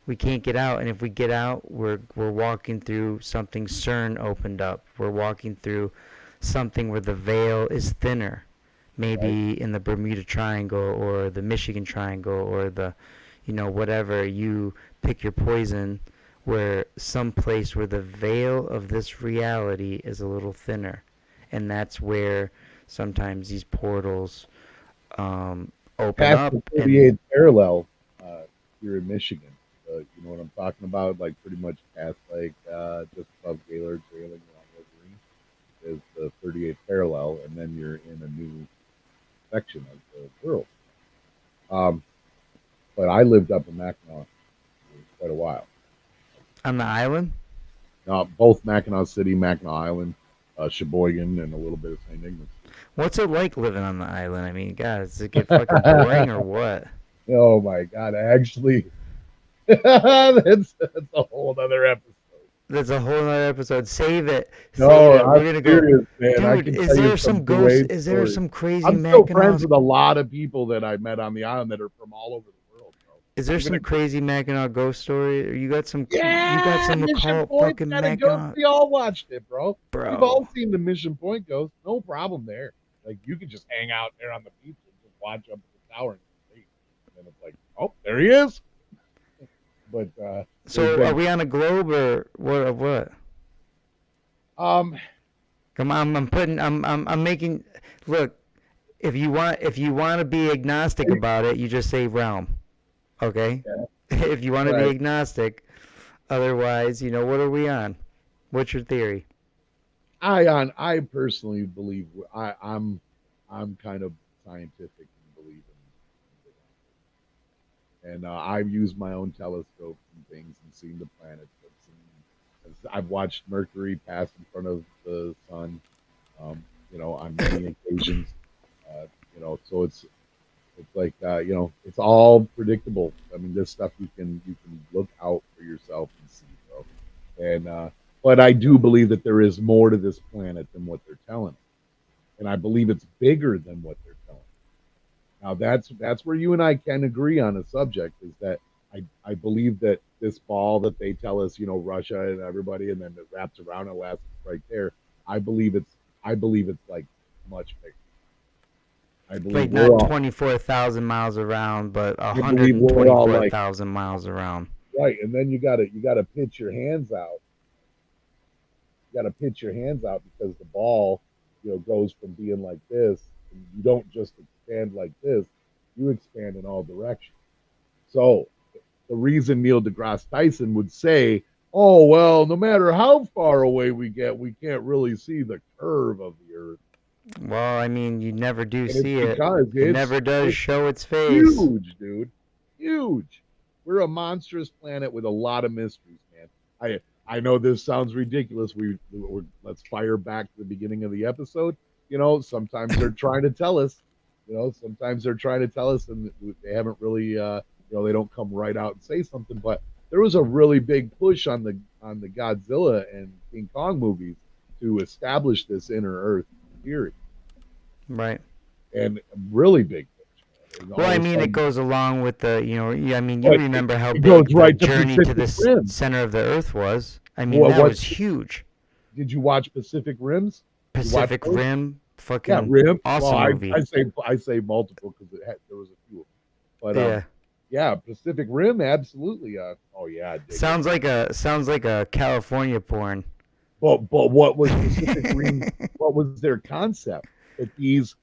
We can't get out, and if we get out, we're walking through something CERN opened up. We're walking through something where the veil is thinner, Right? maybe in the Bermuda Triangle or the Michigan Triangle or whatever. You pick your poison, where some place where the veil of this reality is a little thinner, and that's where sometimes these portals open Past up the and 38th parallel here in Michigan. You know what I'm talking about? Like pretty much past like just above Gaylord Trailing along Wolverine is the 38th parallel, and then you're in a new section of the world. Um, but I lived up in Mackinac for quite a while. on the island. Both Mackinac City, Mackinac Island. Sheboygan and a little bit of St. Ignace. What's it like living on the island? I mean, God, does it get fucking boring or what? Oh my God! Actually, that's a whole other episode. That's a whole other episode. Save it. Save No, it. We're I'm gonna go. serious, man. I Dude, can is tell you there some some ghost? great Is there stories. some crazy I'm still friends Mackinac? with a lot of people that I met on the island that are from all over the world, bro. Is there Even a some crazy Mackinac ghost story? Or you got some? You got Yeah, some Mission occult Point's fucking got a ghost. Mackinac, We all watched it, bro. We've all bro, seen the Mission Point ghost. No problem there. Like you could just hang out there on the beach and just watch up at the tower and sleep. And it's like, oh, there he is. But there's So are been we on a globe or what? What? um Come on, I'm putting. I'm making. Look, if you want to be agnostic about it, you just say realm. Okay. yeah, If you want to be right. agnostic, otherwise, what are we on? What's your theory? I personally believe I'm kind of scientific and believe and I've used my own telescopes and things and seen the planets. I've watched Mercury pass in front of the sun, on many occasions. Uh, so it's like it's all predictable. I mean, this stuff you can look out for yourself and see, bro. And but I do believe that there is more to this planet than what they're telling us, and I believe it's bigger than what they're telling us. Now that's where you and I can agree on a subject is that I believe that this ball that they tell us, Russia and everybody, and then it wraps around and lasts right there. I believe it's I believe it's like much bigger. I believe Like we're not all 24,000 miles around, but I believe we're all like 124,000 miles around. right, and then you gotta pitch your hands out. You gotta pitch your hands out because the ball, goes from being like this, and you don't just expand like this, you expand in all directions. So the reason Neil deGrasse Tyson would say, "Oh well, no matter how far away we get, we can't really see the curve of the Earth," Well, I mean, you never do and it's see it. because It never does it's show its face. huge, dude, huge. We're a monstrous planet with a lot of mysteries, man. I know this sounds ridiculous. Let's fire back to the beginning of the episode. Sometimes they're trying to tell us. Sometimes they're trying to tell us, and they haven't really. They don't come right out and say something. But there was a really big push on the Godzilla and King Kong movies to establish this inner Earth theory, Right. and really big push. And Well, all I of a mean, it sudden, goes along with yeah, I mean, you but it, remember how it goes big the right to journey to Pacific this Rim. center of the Earth was. I mean, What that what was huge. did you watch Pacific Rims? You watch Pacific those? Rim, Yeah, fucking Rim. Well, awesome I movie. say I say multiple because there was a few of them. But Yeah. yeah, Pacific Rim, absolutely. Oh yeah, I dig it. Sounds like a California porn. But what was Pacific Rim? What was their concept? That these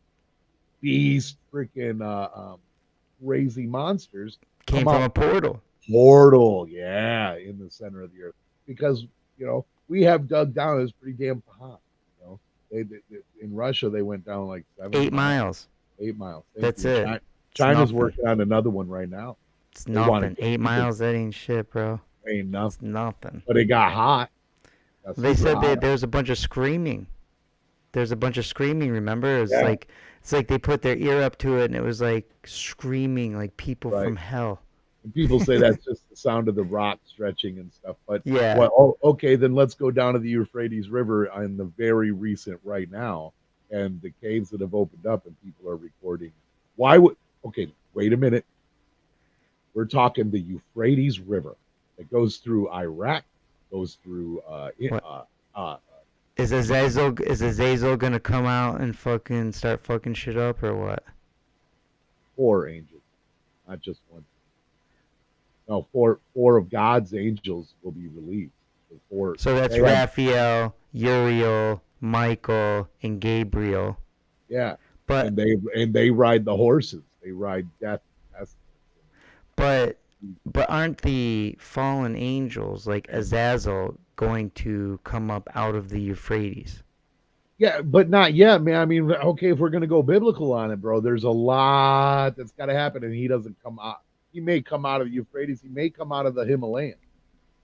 freaking crazy monsters Came come from out a portal. portal, yeah, in the center of the earth because we have dug down. It's pretty damn hot. In Russia they went down like 7 miles, 8 miles. 8 miles. Thank That's you. And it. It's China's nothing. working on another one right now. It's They want to nothing. get 8 miles, that ain't shit, bro. ain't It's nothing, nothing. but it got hot. Got They super said hot. there was a bunch of screaming. There's a bunch of screaming, remember? Yeah, It's like they put their ear up to it and it was like screaming like people right. from hell. And people say that's just the sound of the rock stretching and stuff. But Yeah. well, oh, okay, then let's go down to the Euphrates River in the very recent right now, and the caves that have opened up, and people are recording. Why would? Okay, wait a minute. We're talking the Euphrates River that goes through Iraq, goes through What uh, is Azazel gonna come out and fucking start fucking shit up or what? four angels, not just one. No, four of God's angels will be released. The four So that's they have, Raphael, Uriel, Michael, and Gabriel. yeah, But and they ride the horses. They ride death. That's, but but aren't the fallen angels like Azazel going to come up out of the Euphrates? yeah, but not yet, man. I mean, okay, if we're gonna go biblical on it, bro, there's a lot that's got to happen, and he doesn't come out. He may come out of the Euphrates. He may come out of the Himalayan.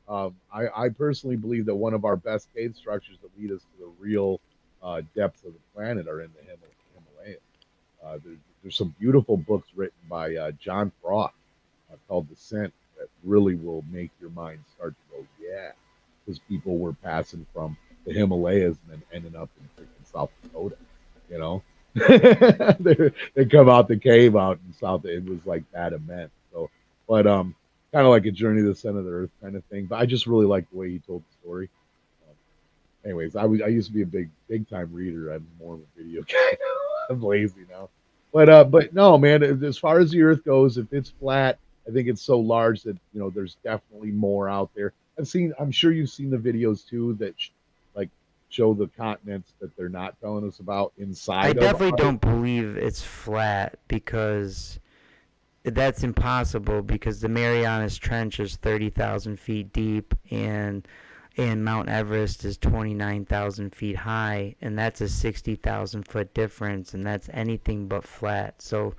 I personally believe that one of our best cave structures that lead us to the real depths of the planet are in the Himalayas. There's some beautiful books written by John Frost called Descent that really will make your mind start to go, yeah, because people were passing from the Himalayas and then ending up in freaking South Dakota, you know. They come out the cave out in South. It was like that immense. So, but kind of like a journey to the center of the earth kind of thing. But I just really like the way he told the story. Um, Anyways, I used to be a big time reader. I'm more of a video guy. I'm lazy now. But no, man. As far as the Earth goes, if it's flat, I think it's so large that there's definitely more out there. I'm sure you've seen the videos too that like show the continents that they're not telling us about I inside of definitely ours. don't believe it's flat because that's impossible because the Marianas Trench is 30,000 feet deep and Mount Everest is 29,000 feet high, and that's a 60,000 foot difference, and that's anything but flat. So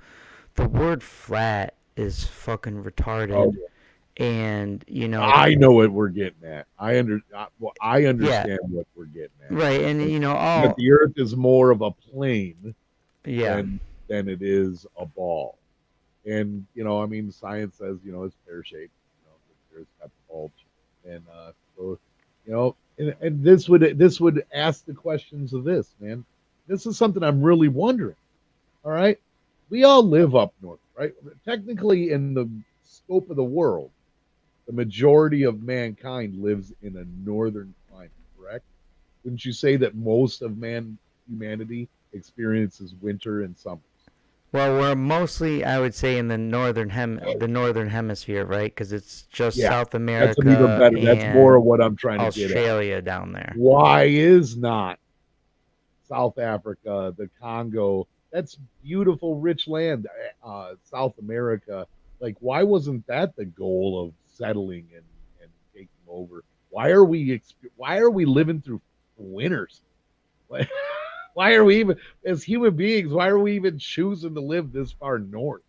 the word flat is fucking Oh, retarded, and I know what we're getting at. Well, I yeah, understand what we're getting at. right, and That all the Earth is more of a plane yeah. than it is a ball. And I mean, science says it's pear shaped. There's got the bulge, and so and this would ask the questions of this, man. This is something I'm really wondering. All right, we all live up north, right? Technically, in the scope of the world, the majority of mankind lives in a northern climate, correct? Wouldn't you say that most of humanity experiences winter and summers? Well, we're mostly, I would say, in the northern hemisphere, right? Because it's just Yeah, South that's an even America better. That's more of and what I'm trying to get at. Australia down there. Why is not South Africa, the Congo? That's beautiful, rich land. South America. Like, why wasn't that the goal of settling and taking over? Why are we living through winters? Why are we even as human beings? Why are we even choosing to live this far north?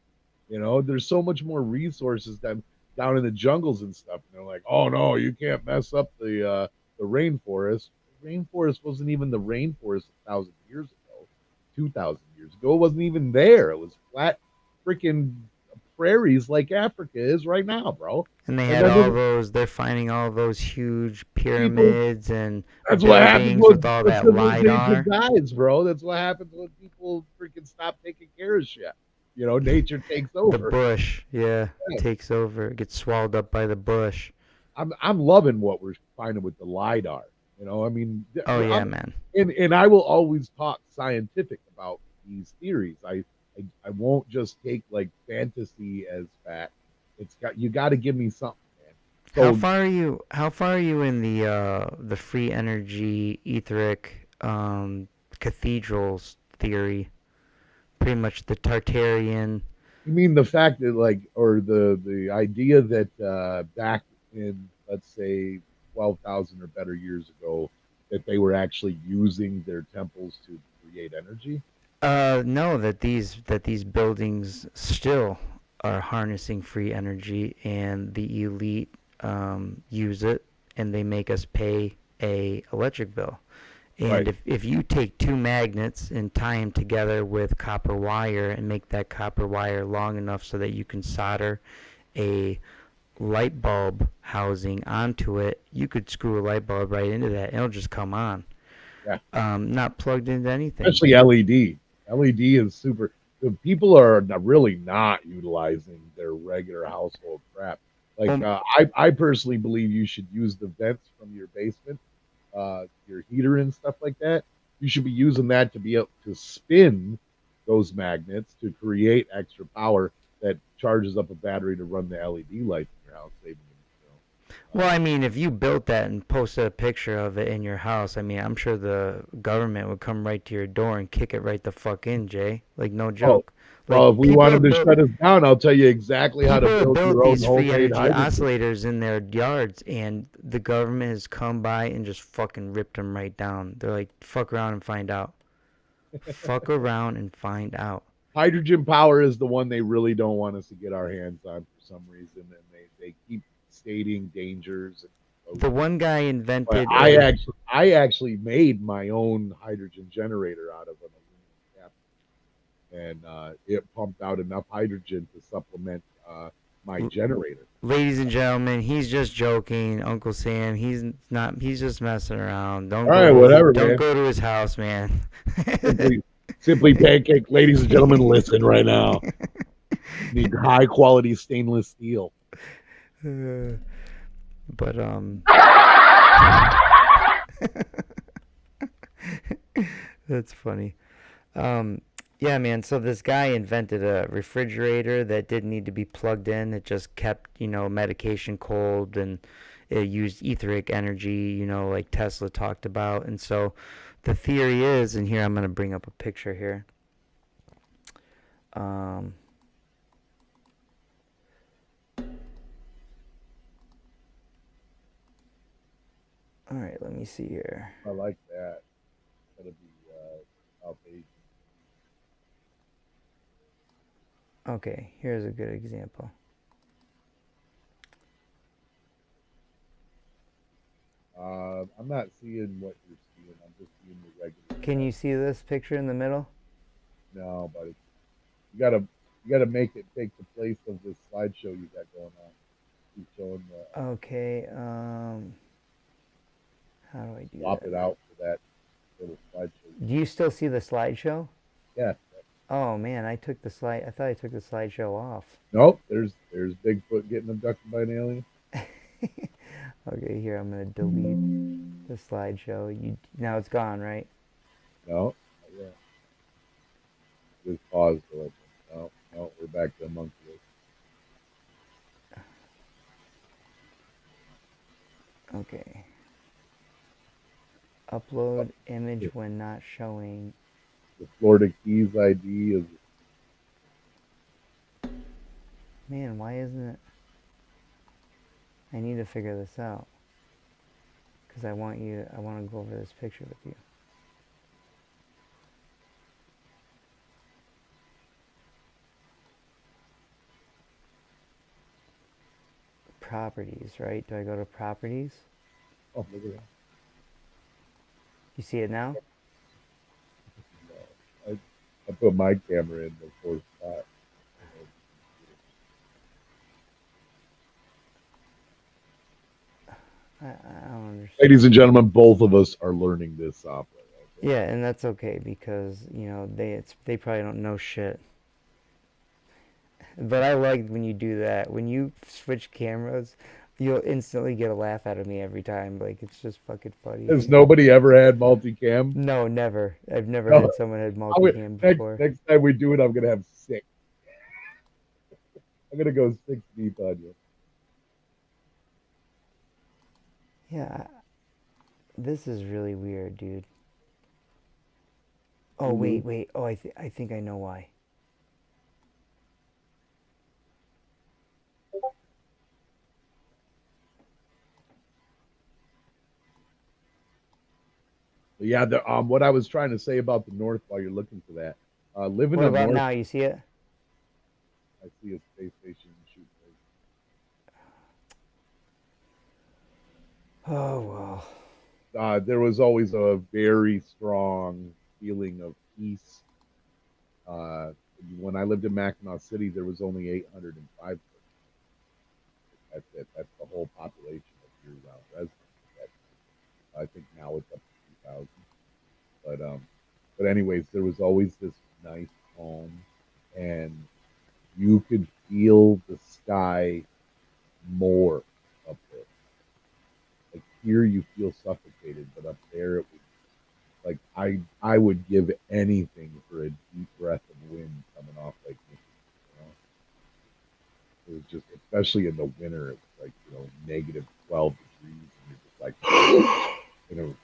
There's so much more resources than down in the jungles and stuff. And they're like, oh no, you can't mess up the rainforest. The rainforest wasn't even the rainforest 1,000 years ago, 2,000 years ago. It wasn't even there. It was flat, freaking prairies like Africa is right now, bro. And they And had then all those, they're finding all those huge people. pyramids and That's what happens buildings with all when that civilization LIDAR. dies, bro. That's what happens when people freaking stop taking care of shit. Nature takes The over. bush, yeah, takes over, gets swallowed up by the bush. I'm loving what we're finding with the lidar. I mean, Oh, yeah, I'm man. and I will always talk scientific about these theories. I won't just take like fantasy as fact. You got to give me something, man. So How far are you in the free energy etheric cathedrals theory? Pretty much the Tartarian. you mean the fact that or the idea that back in, let's say, 12,000 or better years ago, that they were actually using their temples to create energy? No, that these buildings still are harnessing free energy, and the elite use it, and they make us pay a electric bill. And Right. if you take two magnets and tie them together with copper wire and make that copper wire long enough so that you can solder a light bulb housing onto it, you could screw a light bulb right into that and it'll just come on. Yeah. Not plugged into anything. Especially LED. LED is super. The people are really not utilizing their regular household crap. Like Well, I personally believe you should use the vents from your basement, your heater and stuff like that. You should be using that to be able to spin those magnets to create extra power that charges up a battery to run the LED lights in your house, saving well, I mean, if you built that and posted a picture of it in your house, I mean, I'm sure the government would come right to your door and kick it right the fuck in, Jay. Like, no oh, joke. well, Like, if we wanted to shut us down, I'll tell you exactly how to people have build built your own these free homemade energy hydrogen. oscillators in their yards, and the government has come by and just fucking ripped them right down. They're like, fuck around and find out. Fuck around and find out. Hydrogen power is the one they really don't want us to get our hands on for some reason, and they keep stating dangers and The explosions. one guy But invented I a. actually I actually made my own hydrogen generator out of an aluminum cap, and it pumped out enough hydrogen to supplement my generator. Ladies and gentlemen, he's just joking, Uncle Sam. He's not. He's just messing around. All right, whatever, Don't man. go to his house, man. Simply, simply pancake. Ladies and gentlemen, listen right now. Need high quality stainless steel. But that's funny. Um, yeah, man. So this guy invented a refrigerator that didn't need to be plugged in. It just kept, medication cold, and it used etheric energy, like Tesla talked about. And so the theory is, and here I'm going to bring up a picture here. Um, all right, let me see here. I like that. That'll be South Asian. Okay, here's a good example. I'm not seeing what you're seeing. I'm just seeing the regular Can stuff. you see this picture in the middle? No, but you gotta make it take the place of this slideshow you got going on. Keep showing the Okay, how do I do swap that? it out for that little slideshow. Do you still see the slideshow? Yeah. Oh man, I thought I took the slideshow off. Nope. There's Bigfoot getting abducted by an alien. Okay, here I'm gonna delete the slideshow. Now it's gone, right? No. Yeah. Just pause for like. No. No. We're back to Homunculus. Okay. Upload image when not showing. The Florida Keys ID is. Man, why isn't it? I need to figure this out. Because I want to go over this picture with you. Properties, right? Do I go to properties? Oh, look at that. You see it now? No. I put my camera in the fourth spot. I don't understand. Ladies and gentlemen, both of us are learning this software. Okay? Yeah, and that's okay because they probably don't know shit. But I like when you do that. When you switch cameras, you'll instantly get a laugh out of me every time. Like it's just fucking funny. Has nobody ever had multicam? No, never. I've never No. had someone had multicam before. Next time we do it, I'm gonna have six. I'm gonna go 6 deep on you. Yeah, this is really weird, dude. Oh Hulu. wait. Oh, I think I know why. Yeah, what I was trying to say about the North while you're looking for that, living What up about north, now? You see it? I see a space station shooting. Oh well. There was always a very strong feeling of peace. Uh, when I lived in Mackinac City, there was only 805. That's it. That's the whole population of year-round residents. I think now it's up to 2,000. But anyways, there was always this nice home, and you could feel the sky more up there. Like here, you feel suffocated, but up there, it was like I would give anything for a deep breath of wind coming off Lake Michigan. It was just, especially in the winter, it was like negative 12 degrees, and you're just like,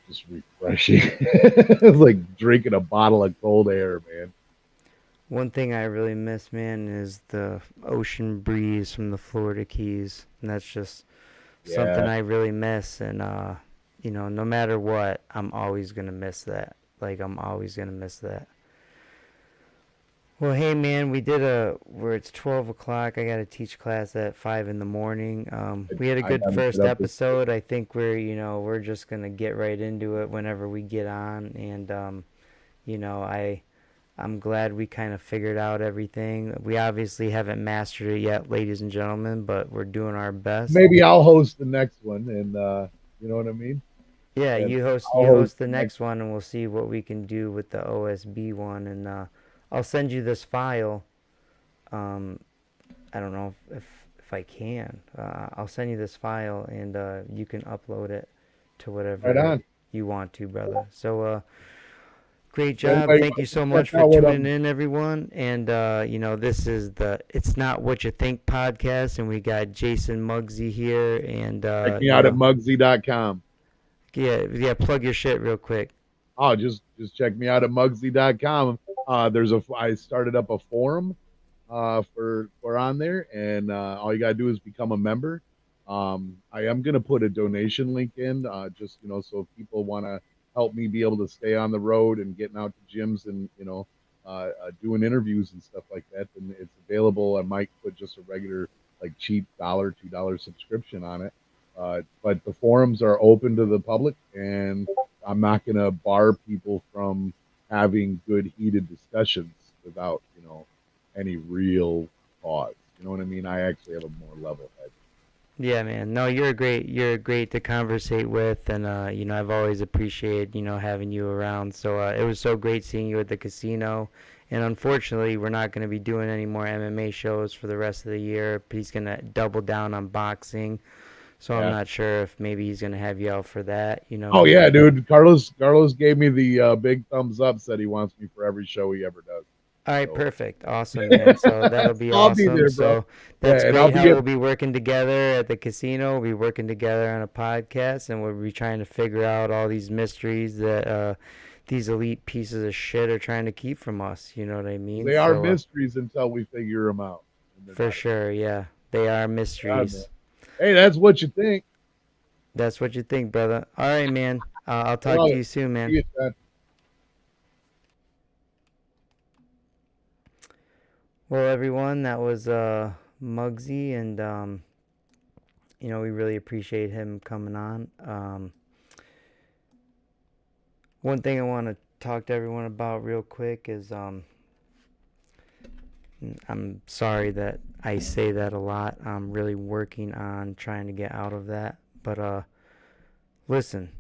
just refreshing. It's like drinking a bottle of cold air, man. One thing I really miss, man, is the ocean breeze from the Florida Keys, and that's just something Yeah, I really miss. And no matter what, I'm always gonna miss that. Like I'm always gonna miss that. Well, hey man, where it's 12 o'clock. I got to teach class at 5 in the morning. We had a I good gotta get first up this. episode. I think we're just gonna get right into it whenever we get on. And, you know, I'm glad we kind of figured out everything. We obviously haven't mastered it yet, ladies and gentlemen, but we're doing our best. Maybe I'll host the next one, and you know what I mean. Yeah, And I'll you host host the the next. next one, and we'll see what we can do with the OSB one. And I'll send you this file. Um, I don't know if I can. I'll send you this file, and you can upload it to Right whatever on. you want to, brother. So great If job. anybody Thank you wants to so check much for out what tuning I'm, in, everyone. And this is the It's Not What You Think podcast, and we got Jason Muggsy here, and check me out at Muggsy.com. yeah, plug your shit real quick. Oh, just check me out at Muggsy.com. I started up a forum for on there, and all you gotta do is become a member. I am gonna put a donation link in, just so if people want to help me be able to stay on the road and getting out to gyms and doing interviews and stuff like that, then it's available. I might put just a regular like cheap $2 subscription on it. But the forums are open to the public, and I'm not going to bar people from having good heated discussions without any real cause. You know what I mean? I actually have a more level head. Yeah, man. No, you're great to conversate with, and I've always appreciated having you around. So it was so great seeing you at the casino. And unfortunately, we're not going to be doing any more MMA shows for the rest of the year. He's going to double down on boxing. So I'm Yeah. not sure if maybe he's going to have you out for that. Oh yeah, dude. Carlos gave me the big thumbs up. Said he wants me for every show he ever does. All right, So perfect. Awesome, man. So that'll so be I'll be awesome. there, bro. So Yeah, that's and I'll great be how at we'll be working together at the casino. We'll be working together on a podcast, and we'll be trying to figure out all these mysteries that these elite pieces of shit are trying to keep from us. You know what I mean? they are So mysteries until we figure them out, and they're for not. sure, yeah, they are God, man. mysteries. Hey, that's what you think. That's what you think, brother. All right, man. I'll I talk love to it. you soon, See man. you, Chad. Well, everyone, that was Muggsy, and we really appreciate him coming on. One thing I want to talk to everyone about real quick is I'm sorry that I say that a lot. I'm really working on trying to get out of that. But listen,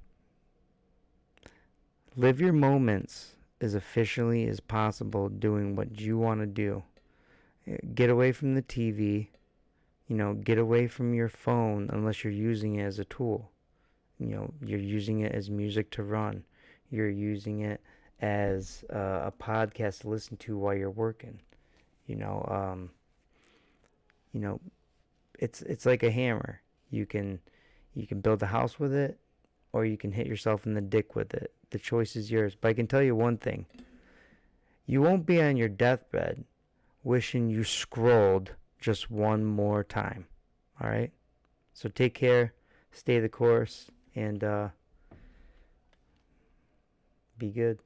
live your moments as efficiently as possible doing what you want to do. Get away from the TV, get away from your phone unless you're using it as a tool. You're using it as music to run. You're using it as a podcast to listen to while you're working. You know, um, you know, it's like a hammer. You can build a house with it, or you can hit yourself in the dick with it. The choice is yours. But I can tell you one thing: you won't be on your deathbed wishing you scrolled just one more time. All right. So take care, stay the course, and be good.